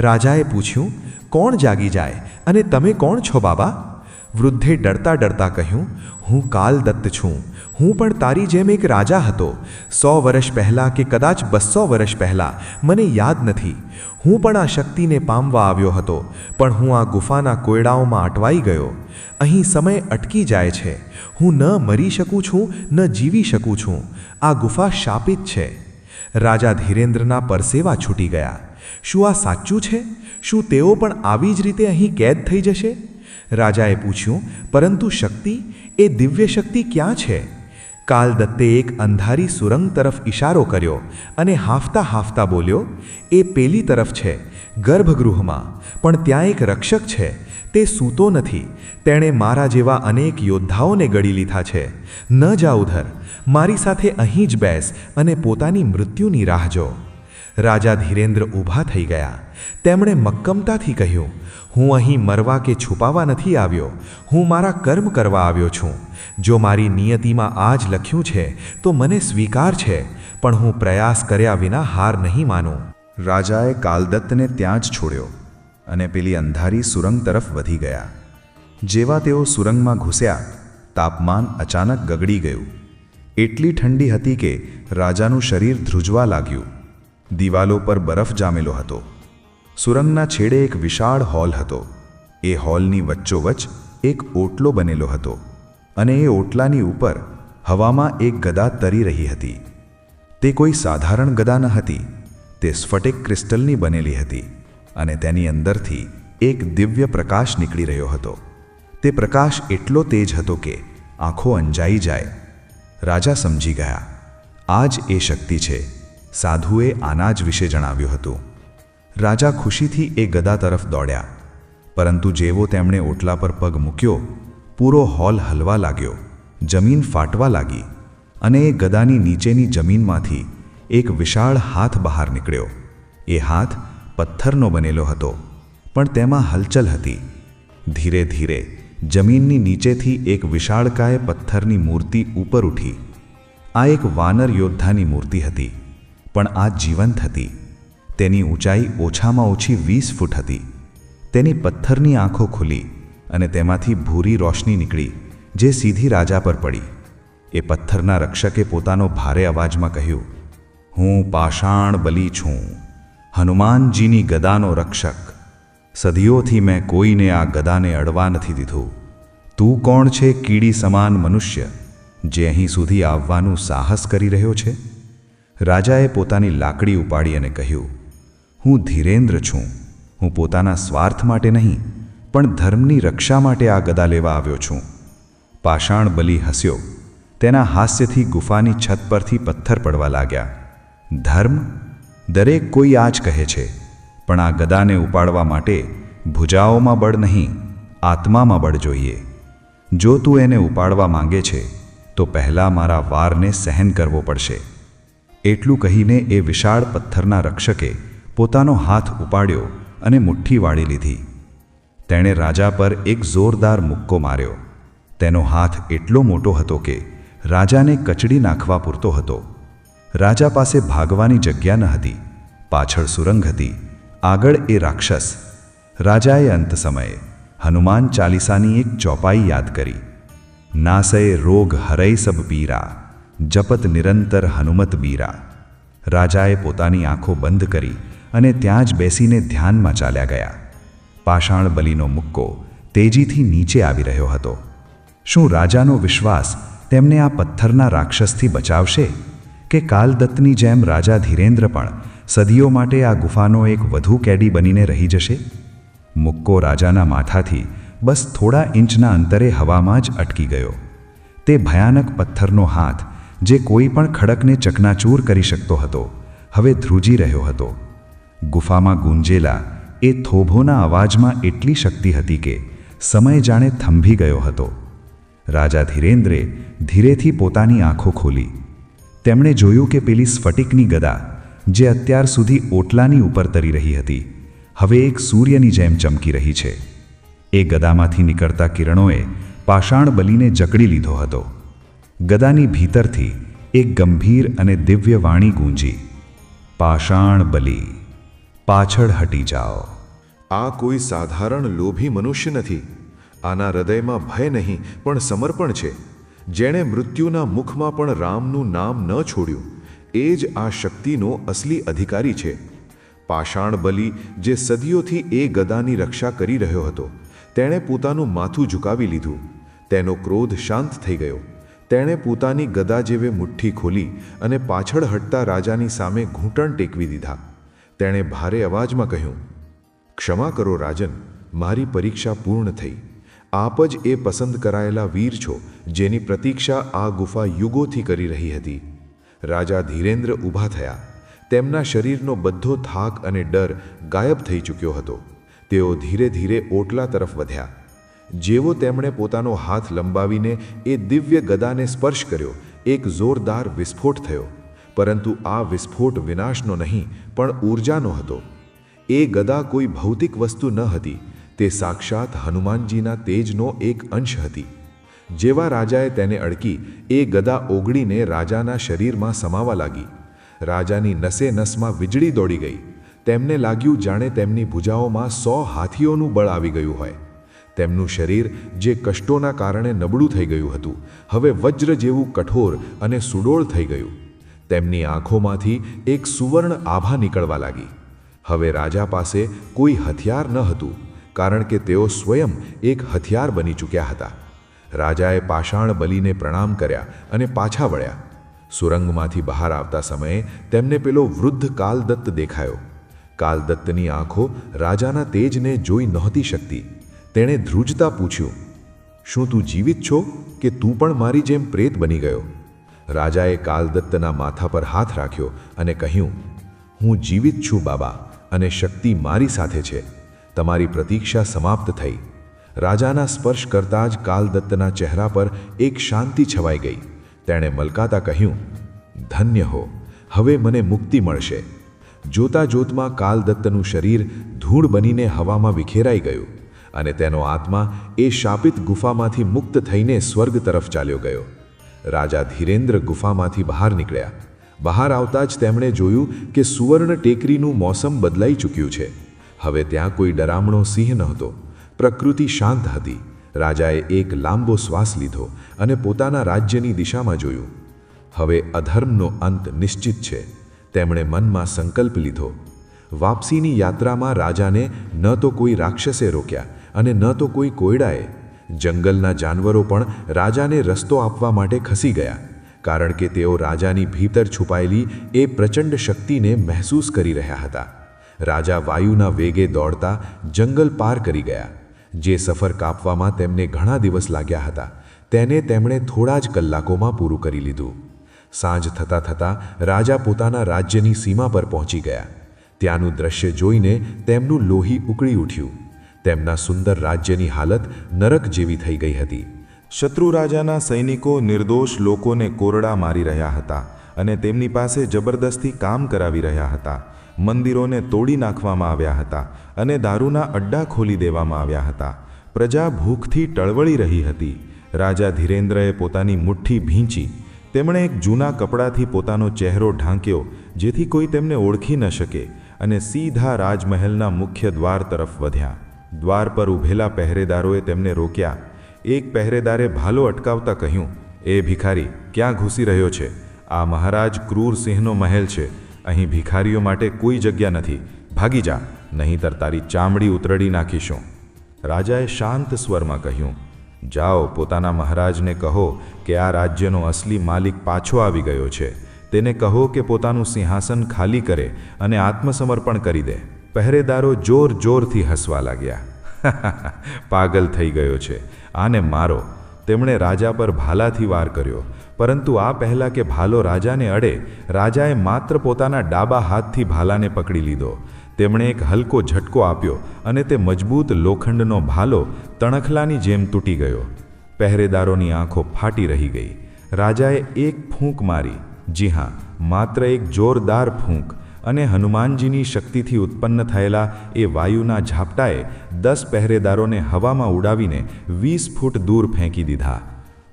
રાજાએ પૂછ્યું, કોણ જાગી જાય અને તમે કોણ છો બાબા? વૃદ્ધે ડરતા ડરતા કહ્યું, હું કાલદત્ત છું. હું પણ તારી જેમ એક રાજા હતો. 100 વર્ષ પહેલાં કે કદાચ 200 વર્ષ પહેલાં, મને યાદ નથી. હું પણ આ શક્તિને પામવા આવ્યો હતો, પણ હું આ ગુફાના કોયડાઓમાં અટવાઈ ગયો. અહીં સમય અટકી જાય છે. હું ન મરી શકું છું, ન જીવી શકું છું. આ ગુફા શાપિત છે. રાજા ધીરેન્દ્રના પરસેવા છૂટી ગયા. શું આ સાચું છે? શું તેઓ પણ આવી જ રીતે અહીં કેદ થઈ જશે? રાજાએ પૂછ્યું, પરંતુ શક્તિ, એ દિવ્ય શક્તિ ક્યાં છે? કાલદત્તે એક અંધારી સુરંગ તરફ ઇશારો કર્યો અને હાંફતા હાંફતા બોલ્યો, એ પેલી તરફ છે, ગર્ભગૃહમાં. પણ ત્યાં એક રક્ષક છે. તે સૂતો નથી. તેણે મારા જેવા અનેક યોદ્ધાઓને ગળી લીધા છે. ન જા ઉધર. મારી સાથે અહીં જ બેસ અને પોતાની મૃત્યુની રાહ જો. રાજા ધીરેન્દ્ર ઊભા થઈ ગયા. તેમણે મક્કમતાથી કહ્યું, હું અહીં મરવા કે છુપાવા નથી આવ્યો. હું મારા કર્મ કરવા આવ્યો છું. જો મારી નિયતિમાં આ જ લખ્યું છે તો મને સ્વીકાર છે, પણ હું પ્રયાસ કર્યા વિના હાર નહીં માનું. રાજાએ કાલદત્તને ત્યાં જ છોડ્યો અને પેલી અંધારી સુરંગ તરફ વધી ગયા. જેવા તેઓ સુરંગમાં ઘૂસ્યા, તાપમાન અચાનક ગગડી ગયું. એટલી ઠંડી હતી કે રાજાનું શરીર ધ્રુજવા લાગ્યું. દિવાલો પર બરફ જામેલો હતો. સુરંગના છેડે એક વિશાળ હોલ હતો. એ હોલની વચ્ચોવચ્ચ એક ઓટલો બનેલો હતો અને એ ઓટલાની ઉપર હવામાં એક ગદા તરી રહી હતી. તે કોઈ સાધારણ ગદા ન હતી. તે સ્ફટિક ક્રિસ્ટલની બનેલી હતી અને તેની અંદરથી એક દિવ્ય પ્રકાશ નીકળી રહ્યો હતો. તે પ્રકાશ એટલો તેજ હતો કે આંખો અંજાઈ જાય. રાજા સમજી ગયા, આ જ એ શક્તિ છે. સાધુએ આના જ વિશે જણાવ્યું હતું. રાજા ખુશીથી એ ગદા તરફ દોડ્યા, પરંતુ જેવો તેમણે ઓટલા પર પગ મૂક્યો, પૂરો હોલ હલવા લાગ્યો. જમીન ફાટવા લાગી અને એ ગદાની નીચેની જમીનમાંથી એક વિશાળ હાથ બહાર નીકળ્યો. એ હાથ પથ્થરનો બનેલો હતો, પણ તેમાં હલચલ હતી. ધીરે ધીરે જમીનની નીચેથી એક વિશાળકાય પથ્થરની મૂર્તિ ઉપર ઉઠી. આ એક વાનર યોદ્ધાની મૂર્તિ હતી, પણ આ જીવંત હતી. તેની ઊંચાઈ ઓછામાં ઓછી 20 ફૂટ હતી. તેની પથ્થરની આંખો ખુલી અને તેમાંથી ભૂરી રોશની નીકળી, જે સીધી રાજા પર પડી. એ પથ્થરના રક્ષકે પોતાનો ભારે અવાજમાં કહ્યું, હું પાષાણ બલી છું, હનુમાનજીની ગદાનો રક્ષક. સદીઓથી મેં કોઈને આ ગદાને અડવા નથી દીધું. તું કોણ છે, કીડી સમાન મનુષ્ય, જે અહીં સુધી આવવાનું સાહસ કરી રહ્યો છે? રાજાએ પોતાની લાકડી ઉપાડી અને કહ્યું, હું ધીરેન્દ્ર છું. હું પોતાના સ્વાર્થ માટે નહીં, પણ ધર્મની રક્ષા માટે આ ગદા લેવા આવ્યો છું. પાષાણ બલી હસ્યો. તેના હાસ્યથી ગુફાની છત પરથી પથ્થર પડવા લાગ્યા. ધર્મ? દરેક કોઈ આ જ કહે છે, પણ આ ગદાને ઉપાડવા માટે ભુજાઓમાં બળ નહીં, આત્મામાં બળ જોઈએ. જો તું એને ઉપાડવા માંગે છે, તો પહેલાં મારા વારને સહન કરવો પડશે. એટલું કહીને એ વિશાળ પથ્થરના રક્ષકે પોતાનો હાથ ઉપાડ્યો અને મુઠ્ઠી વાળી લીધી. તેણે રાજા પર એક જોરદાર મુક્કો માર્યો. તેનો હાથ એટલો મોટો હતો કે રાજાને કચડી નાખવા પૂરતો હતો. રાજા પાસે ભાગવાની જગ્યા ન હતી. પાછળ સુરંગ હતી, આગળ એ રાક્ષસ. રાજાએ અંત સમયે હનુમાન ચાલીસાની એક ચોપાઈ યાદ કરી. નાસય રોગ હરય સબ પીરા, જપત નિરંતર હનુમત બીરા. રાજાએ પોતાની આંખો બંધ કરી અને ત્યાં જ બેસીને ધ્યાનમાં ચાલ્યા ગયા. પાષાણ બલીનો મુક્કો તેજીથી નીચે આવી રહ્યો હતો. શું રાજાનો વિશ્વાસ તેમને આ પથ્થરના રાક્ષસથી બચાવશે, કે કાલદત્તની જેમ રાજા ધીરેન્દ્ર પણ સદીઓ માટે આ ગુફાનો એક વધુ કેડી બનીને રહી જશે? મુક્કો રાજાના માથાથી બસ થોડા ઇંચના અંતરે હવામાં જ અટકી ગયો. તે ભયાનક પથ્થરનો હાથ, જે કોઈ પણ ખડકને ચકનાચૂર કરી શકતો હતો, હવે ધ્રુજી રહ્યો હતો. ગુફામાં ગુંજેલા એ થોભોના અવાજમાં એટલી શક્તિ હતી કે સમય જાણે થંભી ગયો હતો. રાજા ધીરેન્દ્રે ધીરેથી પોતાની આંખો ખોલી. તેમણે જોયું કે પેલી સ્ફટિકની ગદા, જે અત્યાર સુધી ઓટલાની ઉપર તરી રહી હતી, હવે એક સૂર્યની જેમ ચમકી રહી છે. એ ગદામાંથી નીકળતા કિરણોએ પાષાણ બલીને જકડી લીધો હતો. ગદાની ભીતરથી એક ગંભીર અને દિવ્ય વાણી ગૂંજી, પાષાણ બલી, પાછળ હટી જાઓ. આ કોઈ સાધારણ લોભી મનુષ્ય નથી. આના હૃદયમાં ભય નહીં, પણ સમર્પણ છે. જેણે મૃત્યુના મુખમાં પણ રામનું નામ ન છોડ્યું, એ જ આ શક્તિનો અસલી અધિકારી છે. પાષાણ બલી, જે સદીઓથી એ ગદાની રક્ષા કરી રહ્યો હતો, તેણે પોતાનું માથું ઝુકાવી લીધું. તેનો ક્રોધ શાંત થઈ ગયો. તેણે પોતાની ગદા જેવે મુઠ્ઠી ખોલી અને પાછળ હટતા રાજાની સામે ઘૂંટણ ટેકવી દીધા. તેણે ભારે અવાજમાં કહ્યું, ક્ષમા કરો રાજન, મારી પરીક્ષા પૂર્ણ થઈ. આપ જ એ પસંદ કરાયેલા વીર છો, જેની પ્રતીક્ષા આ ગુફા યુગોથી કરી રહી હતી. રાજા ધીરેન્દ્ર ઊભા થયા. તેમના શરીરનો બધો થાક અને ડર ગાયબ થઈ ચૂક્યો હતો. તેઓ ધીરે ધીરે ઓટલા તરફ વધ્યા. જેવો તેમણે પોતાનો હાથ લંબાવીને એ દિવ્ય ગદાને સ્પર્શ કર્યો, એક જોરદાર વિસ્ફોટ થયો. પરંતુ આ વિસ્ફોટ વિનાશનો નહીં, પણ ઊર્જાનો હતો. એ ગદા કોઈ ભૌતિક વસ્તુ ન હતી, તે સાક્ષાત હનુમાનજીના તેજનો એક અંશ હતી. જેવા રાજાએ તેને અડકી, એ ગદા ઓગળીને રાજાના શરીરમાં સમાવા લાગી. રાજાની નસે નસમાં વીજળી દોડી ગઈ. તેમને લાગ્યું જાણે તેમની ભુજાઓમાં 100 હાથીઓનું બળ આવી ગયું હોય. તેમનું શરીર, જે કષ્ટોના કારણે નબળું થઈ ગયું હતું, હવે વજ્ર જેવું કઠોર અને સુડોળ થઈ ગયું. તેમની આંખોમાંથી એક સુવર્ણ આભા નીકળવા લાગી. હવે રાજા પાસે કોઈ હથિયાર ન હતું, કારણ કે તેઓ સ્વયં એક હથિયાર બની ચૂક્યા હતા. રાજાએ પાષાણ બલીને પ્રણામ કર્યા અને પાછા વળ્યા. સુરંગમાંથી બહાર આવતા સમયે તેમને પેલો વૃદ્ધ કાલદત્ત દેખાયો. કાલદત્તની આંખો રાજાના તેજને જોઈ નહોતી શકતી. તેણે ધ્રુજતા પૂછ્યું, શું તું જીવિત છો, કે તું પણ મારી જેમ પ્રેત બની ગયો? રાજાએ કાલદત્તના માથા પર હાથ રાખ્યો અને કહ્યું, હું જીવિત છું બાબા, અને શક્તિ મારી સાથે છે. તમારી પ્રતીક્ષા સમાપ્ત થઈ. રાજાના સ્પર્શ કરતાં જ કાલદત્તના ચહેરા પર એક શાંતિ છવાઈ ગઈ. તેણે મલકાતા કહ્યું, ધન્ય હો, હવે મને મુક્તિ મળશે. જોતા જોતમાં કાલદત્તનું શરીર ધૂળ બનીને હવામાં વિખેરાઈ ગયું અને તેનો આત્મા એ શાપિત ગુફામાંથી મુક્ત થઈને સ્વર્ગ તરફ ચાલ્યો ગયો. રાજા ધીરેન્દ્ર ગુફામાંથી બહાર નીકળ્યા. બહાર આવતા જ તેમણે જોયું કે સુવર્ણ ટેકરીનું મોસમ બદલાઈ ચૂક્યું છે. હવે ત્યાં કોઈ ડરામણો સિંહ નહોતો. પ્રકૃતિ શાંત હતી. રાજાએ એક લાંબો શ્વાસ લીધો અને પોતાના રાજ્યની દિશામાં જોયું. હવે અધર્મનો અંત નિશ્ચિત છે. તેમણે મનમાં સંકલ્પ લીધો. વાપસીની યાત્રામાં રાજાને ન તો કોઈ રાક્ષસે રોક્યા અને ન તો કોઈ કોયડાએ. જંગલના જાનવરો પણ રાજાને રસ્તો આપવા માટે ખસી ગયા, કારણ કે તેઓ રાજાની ભીતર છુપાયેલી એ પ્રચંડ શક્તિને મહેસૂસ કરી રહ્યા હતા. રાજા વાયુના વેગે દોડતા જંગલ પાર કરી ગયા. જે સફર કાપવામાં તેમને ઘણા દિવસ લાગ્યા હતા, તેને તેમણે થોડા જ કલાકોમાં પૂરું કરી લીધું. સાંજ થતાં થતાં રાજા પોતાના રાજ્યની સીમા પર પહોંચી ગયા. ત્યાંનું દ્રશ્ય જોઈને તેમનું લોહી ઉકળી ઉઠ્યું. તેમના સુંદર રાજ્યની હાલત નરક જેવી થઈ ગઈ હતી. શત્રુ રાજાના સૈનિકો નિર્દોષ લોકોને કોરડા મારી રહ્યા હતા અને તેમની પાસે જબરદસ્તી કામ કરાવી રહ્યા હતા. મંદિરોને તોડી નાખવામાં આવ્યા હતા અને દારૂના અડ્ડા ખોલી દેવામાં આવ્યા હતા. પ્રજા ભૂખથી ટળવળી રહી હતી. રાજા ધીરેન્દ્રએ પોતાની મુઠ્ઠી ભીંચી. તેમણે એક જૂના કપડાથી પોતાનો ચહેરો ઢાંક્યો, જેથી કોઈ તેમને ઓળખી ન શકે, અને સીધા રાજમહેલના મુખ્ય દ્વાર તરફ વધ્યા. દ્વાર પર ઊભેલા પહેરેદારોએ તેમને રોક્યા. એક પહેરેદારે ભાલો અટકાવતા કહ્યું, "એ ભિખારી, ક્યાં ઘૂસી રહ્યો છે? આ મહારાજ ક્રૂરસિંહનો મહેલ છે. અહીં ભિખારીઓ માટે કોઈ જગ્યા નથી. ભાગી જા, નહીંતર તારી ચામડી ઉતરડી નાખીશું." રાજાએ શાંત સ્વરમાં કહ્યું, "જાઓ, પોતાના મહારાજને કહો કે આ રાજ્યનો અસલી માલિક પાછો આવી ગયો છે. તેને કહો કે પોતાનું સિંહાસન ખાલી કરે અને આત્મસમર્પણ કરી દે." પહેરેદારો જોર જોરથી હસવા લાગ્યા. પાગલ થઈ ગયો છે, આને મારો. તેમણે રાજા પર ભાલાથી વાર કર્યો, પરંતુ આ પહેલાં કે ભાલો રાજાને અડે, રાજાએ માત્ર પોતાના ડાબા હાથથી ભાલાને પકડી લીધો. તેમણે એક હલકો ઝટકો આપ્યો અને તે મજબૂત લોખંડનો ભાલો તણખલાની જેમ તૂટી ગયો. પહેરેદારોની આંખો ફાટી રહી ગઈ. રાજાએ એક ફૂંક મારી. જી હા, માત્ર એક જોરદાર ફૂંક, અને હનુમાનજીની શક્તિથી ઉત્પન્ન થયેલા એ વાયુના ઝાપટાએ 10 પહેરેદારોને હવામાં ઉડાવીને 20 ફૂટ દૂર ફેંકી દીધા.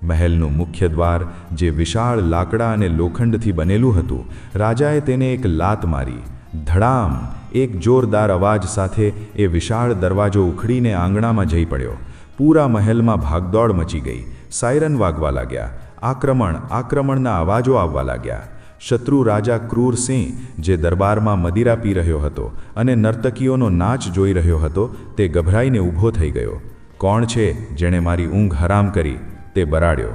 મહેલનું મુખ્ય દ્વાર, જે વિશાળ લાકડા અને લોખંડથી બનેલું હતું, રાજાએ તેને એક લાત મારી. ધડામ! એક જોરદાર અવાજ સાથે એ વિશાળ દરવાજો ઉખડીને આંગણામાં જઈ પડ્યો. પૂરા મહેલમાં ભાગદોડ મચી ગઈ. સાયરન વાગવા લાગ્યા. આક્રમણ! આક્રમણના અવાજો આવવા લાગ્યા. શત્રુ રાજા ક્રૂરસિંહ, જે દરબારમાં મદિરા પી રહ્યો હતો અને નર્તકીઓનો નાચ જોઈ રહ્યો હતો, તે ગભરાઈને ઊભો થઈ ગયો. "કોણ છે જેણે મારી ઊંઘ હરામ કરી?" તે બરાડ્યો.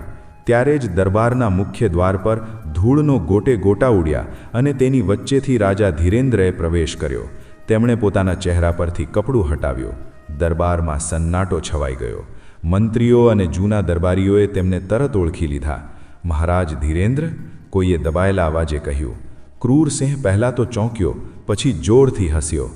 ત્યારે જ દરબારના મુખ્ય દ્વાર પર ધૂળનો ગોટે ગોટા ઉડ્યા અને તેની વચ્ચેથી રાજા ધીરેન્દ્રએ પ્રવેશ કર્યો. તેમણે પોતાના ચહેરા પરથી કપડું હટાવ્યું. દરબારમાં સન્નાટો છવાઈ ગયો. મંત્રીઓ અને જૂના દરબારીઓએ તેમને તરત ઓળખી લીધા. "મહારાજ ધીરેન્દ્ર?" કોઈએ દબાયેલા અવાજે કહ્યું. ક્રૂરસિંહ પહેલાં તો ચોંક્યો, પછી જોરથી હસ્યો.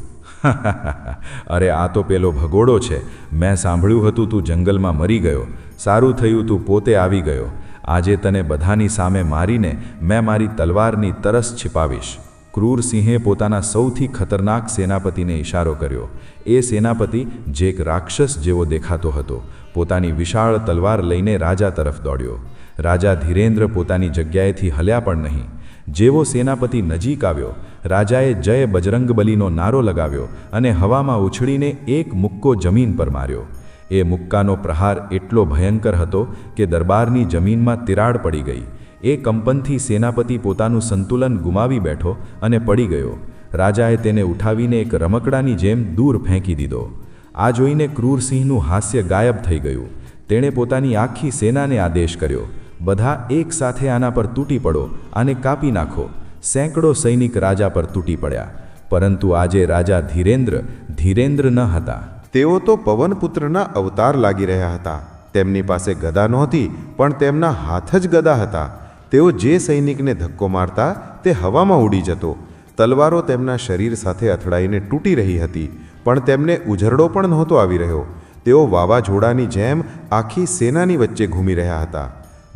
"અરે, આ તો પેલો ભગોડો છે. મેં સાંભળ્યું હતું તું જંગલમાં મરી ગયો. સારું થયું તું પોતે આવી ગયો. આજે તને બધાની સામે મારીને મેં મારી તલવારની તરસ छिपाવીશ." ક્રૂરસિંહે પોતાના સૌથી ખતરનાક સેનાપતિને ઇશારો કર્યો. એ સેનાપતિ, જે એક રાક્ષસ જેવો દેખાતો હતો, પોતાની વિશાળ તલવાર લઈને રાજા તરફ દોડ્યો. રાજા ધીરેન્દ્ર પોતાની જગ્યાએથી હલ્યા પણ નહીં. જેવો સેનાપતિ નજીક આવ્યો, રાજાએ જય બજરંગબલીનો નારો લગાવ્યો અને હવામાં ઉછળીને એક મુક્કો જમીન પર માર્યો. એ મુક્કાનો પ્રહાર એટલો ભયંકર હતો કે દરબારની જમીનમાં તિરાડ પડી ગઈ. એ કંપનથી સેનાપતિ પોતાનું સંતુલન ગુમાવી બેઠો અને પડી ગયો. રાજાએ તેને ઉઠાવીને એક રમકડાની જેમ દૂર ફેંકી દીધો. આ જોઈને ક્રૂરસિંહનું હાસ્ય ગાયબ થઈ ગયું. તેણે પોતાની આખી સેનાને આદેશ કર્યો, "બધા એક સાથે આના પર તૂટી પડો, આને કાપી નાખો." સેંકડો સૈનિક રાજા પર તૂટી પડ્યા. પરંતુ આજે રાજા ધીરેન્દ્ર ન હતા. તેઓ તો પવનપુત્રના અવતાર લાગી રહ્યા હતા. તેમની પાસે ગદા નહોતી, પણ તેમના હાથ જ ગદા હતા. તેઓ જે સૈનિકને ધક્કો મારતા તે હવામાં ઉડી જતો. તલવારો તેમના શરીર સાથે અથડાઈને તૂટી રહી હતી, પણ તેમને ઉઝરડો પણ નહોતો આવી રહ્યો. તેઓ વાવાઝોડાની જેમ આખી સેનાની વચ્ચે ઘૂમી રહ્યા હતા.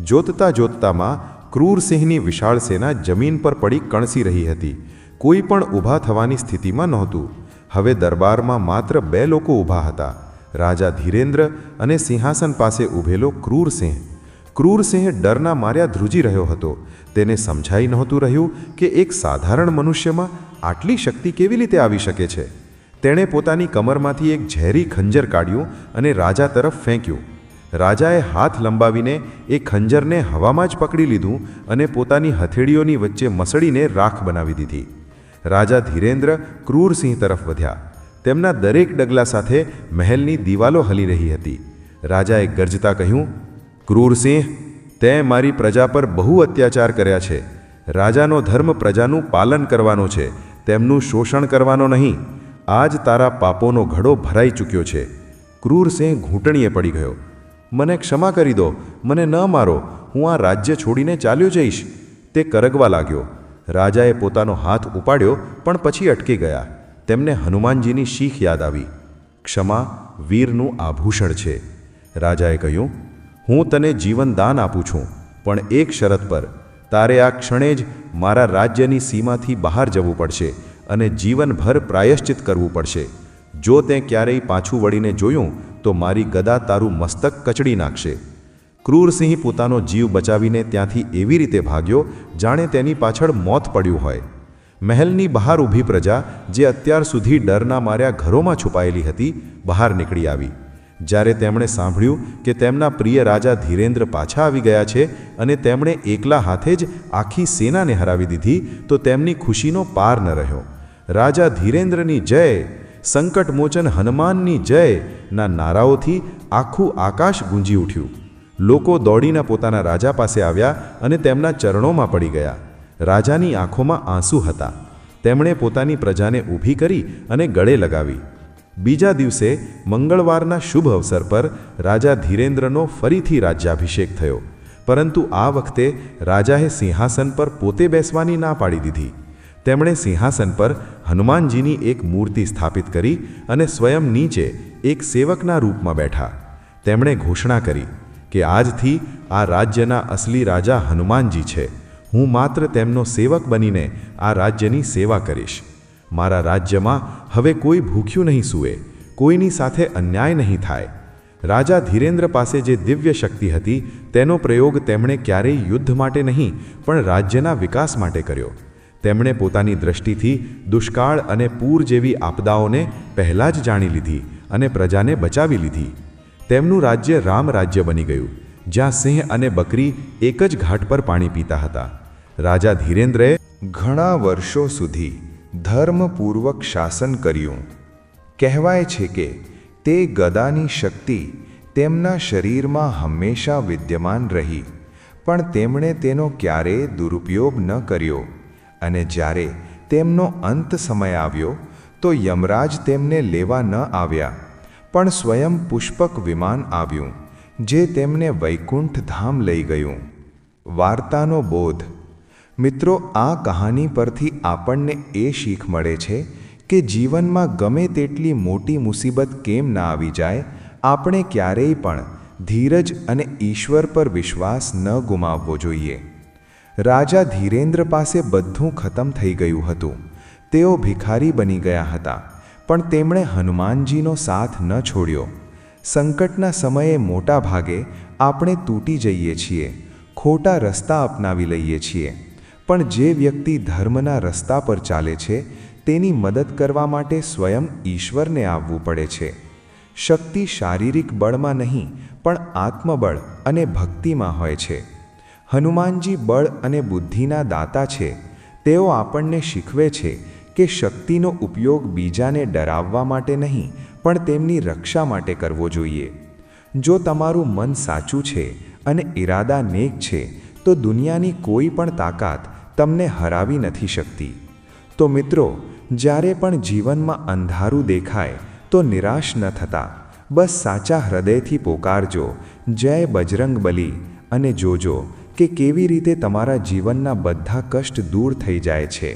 જોતતા જોતતામાં ક્રૂરસિંહની વિશાળ સેના જમીન પર પડી કણસી રહી હતી. કોઈ પણ ઊભા થવાની સ્થિતિમાં નહોતું. હવે દરબારમાં માત્ર 2 લોકો ઊભા હતા. રાજા ધીરેન્દ્ર અને સિંહાસન પાસે ઊભેલો ક્રૂરસિંહ. ક્રૂરસિંહ ડરના માર્યા ધ્રુજી રહ્યો હતો. તેને સમજાઈ નહોતું રહ્યું કે એક સાધારણ મનુષ્યમાં આટલી શક્તિ કેવી રીતે આવી શકે છે. તેણે પોતાની કમરમાંથી એક ઝેરી ખંજર કાઢ્યું અને રાજા તરફ ફેંક્યું. રાજાએ હાથ લંબાવીને એ ખંજરને હવામાં જ પકડી લીધું અને પોતાની હથેળીઓની વચ્ચે મસળીને રાખ બનાવી દીધી. રાજા ધીરેન્દ્ર ક્રૂરસિંહ તરફ વધ્યા. તેમના દરેક ડગલા સાથે મહેલની દિવાલો હલી રહી હતી. રાજાએ ગર્જતા કહ્યું, ક્રૂરસિંહ, તે મારી પ્રજા પર બહુ અત્યાચાર કર્યા છે. રાજાનો ધર્મ પ્રજાનું પાલન કરવાનો છે, તેમનું શોષણ કરવાનો નહીં. આજ તારા પાપોનો ઘડો ભરાઈ ચૂક્યો છે. ક્રૂરસિંહ ઘૂંટણીએ પડી ગયો. મને ક્ષમા કરી દો, મને ન મારો, હું આ રાજ્ય છોડીને ચાલ્યો જઈશ. તે કરગવા લાગ્યો. રાજાએ પોતાનો હાથ ઉપાડ્યો પણ પછી અટકી ગયા. તેમને હનુમાનજીની શીખ યાદ આવી. ક્ષમા વીરનું આભૂષણ છે. રાજાએ કહ્યું, હું તને જીવનદાન આપું છું, પણ એક શરત પર. તારે આ ક્ષણે જ મારા રાજ્યની સીમાથી બહાર જવું પડશે અને જીવનભર પ્રાયશ્ચિત કરવું પડશે. જો તે ક્યારેય પાછું વળીને જોયું તો મારી ગદા તારું મસ્તક કચડી નાખશે. ક્રૂરસિંહ પોતાનો જીવ બચાવીને ત્યાંથી એવી રીતે ભાગ્યો જાણે તેની પાછળ મોત પડ્યું હોય. મહેલની બહાર ઊભી પ્રજા, જે અત્યાર સુધી ડરના માર્યા ઘરોમાં છુપાયેલી હતી, બહાર નીકળી આવી. જ્યારે તેમણે સાંભળ્યું કે તેમના પ્રિય રાજા ધીરેન્દ્ર પાછા આવી ગયા છે અને તેમણે એકલા હાથે જ આખી સેનાને હરાવી દીધી, તો તેમની ખુશીનો પાર ન રહ્યો. રાજા ધીરેન્દ્રની જય, સંકટમોચન હનુમાનની જય ના નારાઓથી આખું આકાશ ગુંજી ઉઠ્યું. લોકો દોડીને પોતાના રાજા પાસે આવ્યા અને તેમના ચરણોમાં પડી ગયા. રાજાની આંખોમાં આંસુ હતા. તેમણે પોતાની પ્રજાને ઊભી કરી અને ગળે લગાવી. બીજા દિવસે મંગળવારના શુભ અવસર પર રાજા ધીરેન્દ્રનો ફરીથી રાજ્યાભિષેક થયો. પરંતુ આ વખતે રાજાએ સિંહાસન પર પોતે બેસવાની ના પાડી દીધી. તેમણે સિંહાસન પર હનુમાનજીની એક મૂર્તિ સ્થાપિત કરી અને સ્વયં નીચે એક સેવકના રૂપમાં બેઠા. તેમણે ઘોષણા કરી કે આજથી આ રાજ્યના અસલી રાજા હનુમાનજી છે. હું માત્ર તેમનો સેવક બનીને આ રાજ્યની સેવા કરીશ. મારા રાજ્યમાં હવે કોઈ ભૂખ્યું નહીં સૂવે, કોઈની સાથે અન્યાય નહીં થાય. રાજા ધીરેન્દ્ર પાસે જે દિવ્ય શક્તિ હતી તેનો પ્રયોગ તેમણે ક્યારેય યુદ્ધ માટે નહીં પણ રાજ્યના વિકાસ માટે કર્યો. તેમણે પોતાની દ્રષ્ટિથી દુષ્કાળ અને પૂર જેવી આપદાઓને પહેલાં જ જાણી લીધી અને પ્રજાને બચાવી લીધી. તેમનું રાજ્ય રામ રાજ્ય બની ગયું, જ્યાં સિંહ અને બકરી એક જ ઘાટ પર પાણી પીતા હતા. રાજા ધીરેન્દ્રએ ઘણા વર્ષો સુધી ધર્મપૂર્વક શાસન કર્યું. કહેવાય છે કે તે ગદાની શક્તિ તેમના શરીરમાં હંમેશા વિદ્યમાન રહી, પણ તેમણે તેનો ક્યારેય દુરુપયોગ ન કર્યો. અને જ્યારે તેમનો અંત સમય આવ્યો તો યમરાજ તેમને લેવા ન આવ્યા, પણ સ્વયં પુષ્પક વિમાન આવ્યું, જે તેમને વૈકુંઠ ધામ લઈ ગયું. વાર્તાનો બોધ. મિત્રો, આ કહાની પરથી આપણને એ શીખ મળે છે કે જીવનમાં ગમે તેટલી મોટી મુસીબત કેમ ના આવી જાય, આપણે ક્યારેય પણ ધીરજ અને ઈશ્વર પર વિશ્વાસ ન ગુમાવવો જોઈએ. રાજા ધીરેન્દ્ર પાસે બધું ખતમ થઈ ગયું હતું. તેઓ ભિખારી બની ગયા હતા, પણ તેમણે હનુમાનજીનો સાથ ન છોડ્યો. સંકટના સમયે મોટા ભાગે આપણે તૂટી જઈએ છીએ, ખોટા રસ્તા અપનાવી લઈએ છીએ, પણ જે વ્યક્તિ ધર્મના રસ્તા પર ચાલે છે તેની મદદ કરવા માટે સ્વયં ઈશ્વરને આવવું પડે છે. શક્તિ શારીરિક બળમાં નહીં પણ આત્મબળ અને ભક્તિમાં હોય છે. હનુમાનજી બળ અને બુદ્ધિના દાતા છે. તેઓ આપણને શીખવે છે કે શક્તિનો ઉપયોગ બીજાને ડરાવવા માટે નહીં પણ તેમની રક્ષા માટે કરવો જોઈએ. જો તમારું મન સાચું છે અને ઈરાદા નેક છે તો દુનિયાની કોઈ પણ તાકાત તમને હરાવી નથી શકતી. તો મિત્રો, જ્યારે પણ જીવનમાં અંધારું દેખાય તો નિરાશ ન થતા, બસ સાચા હૃદયથી પોકારજો, જય બજરંગબલી, અને જોજો કે કેવી રીતે તમારા જીવનના બધા કષ્ટ દૂર થઈ જાય છે.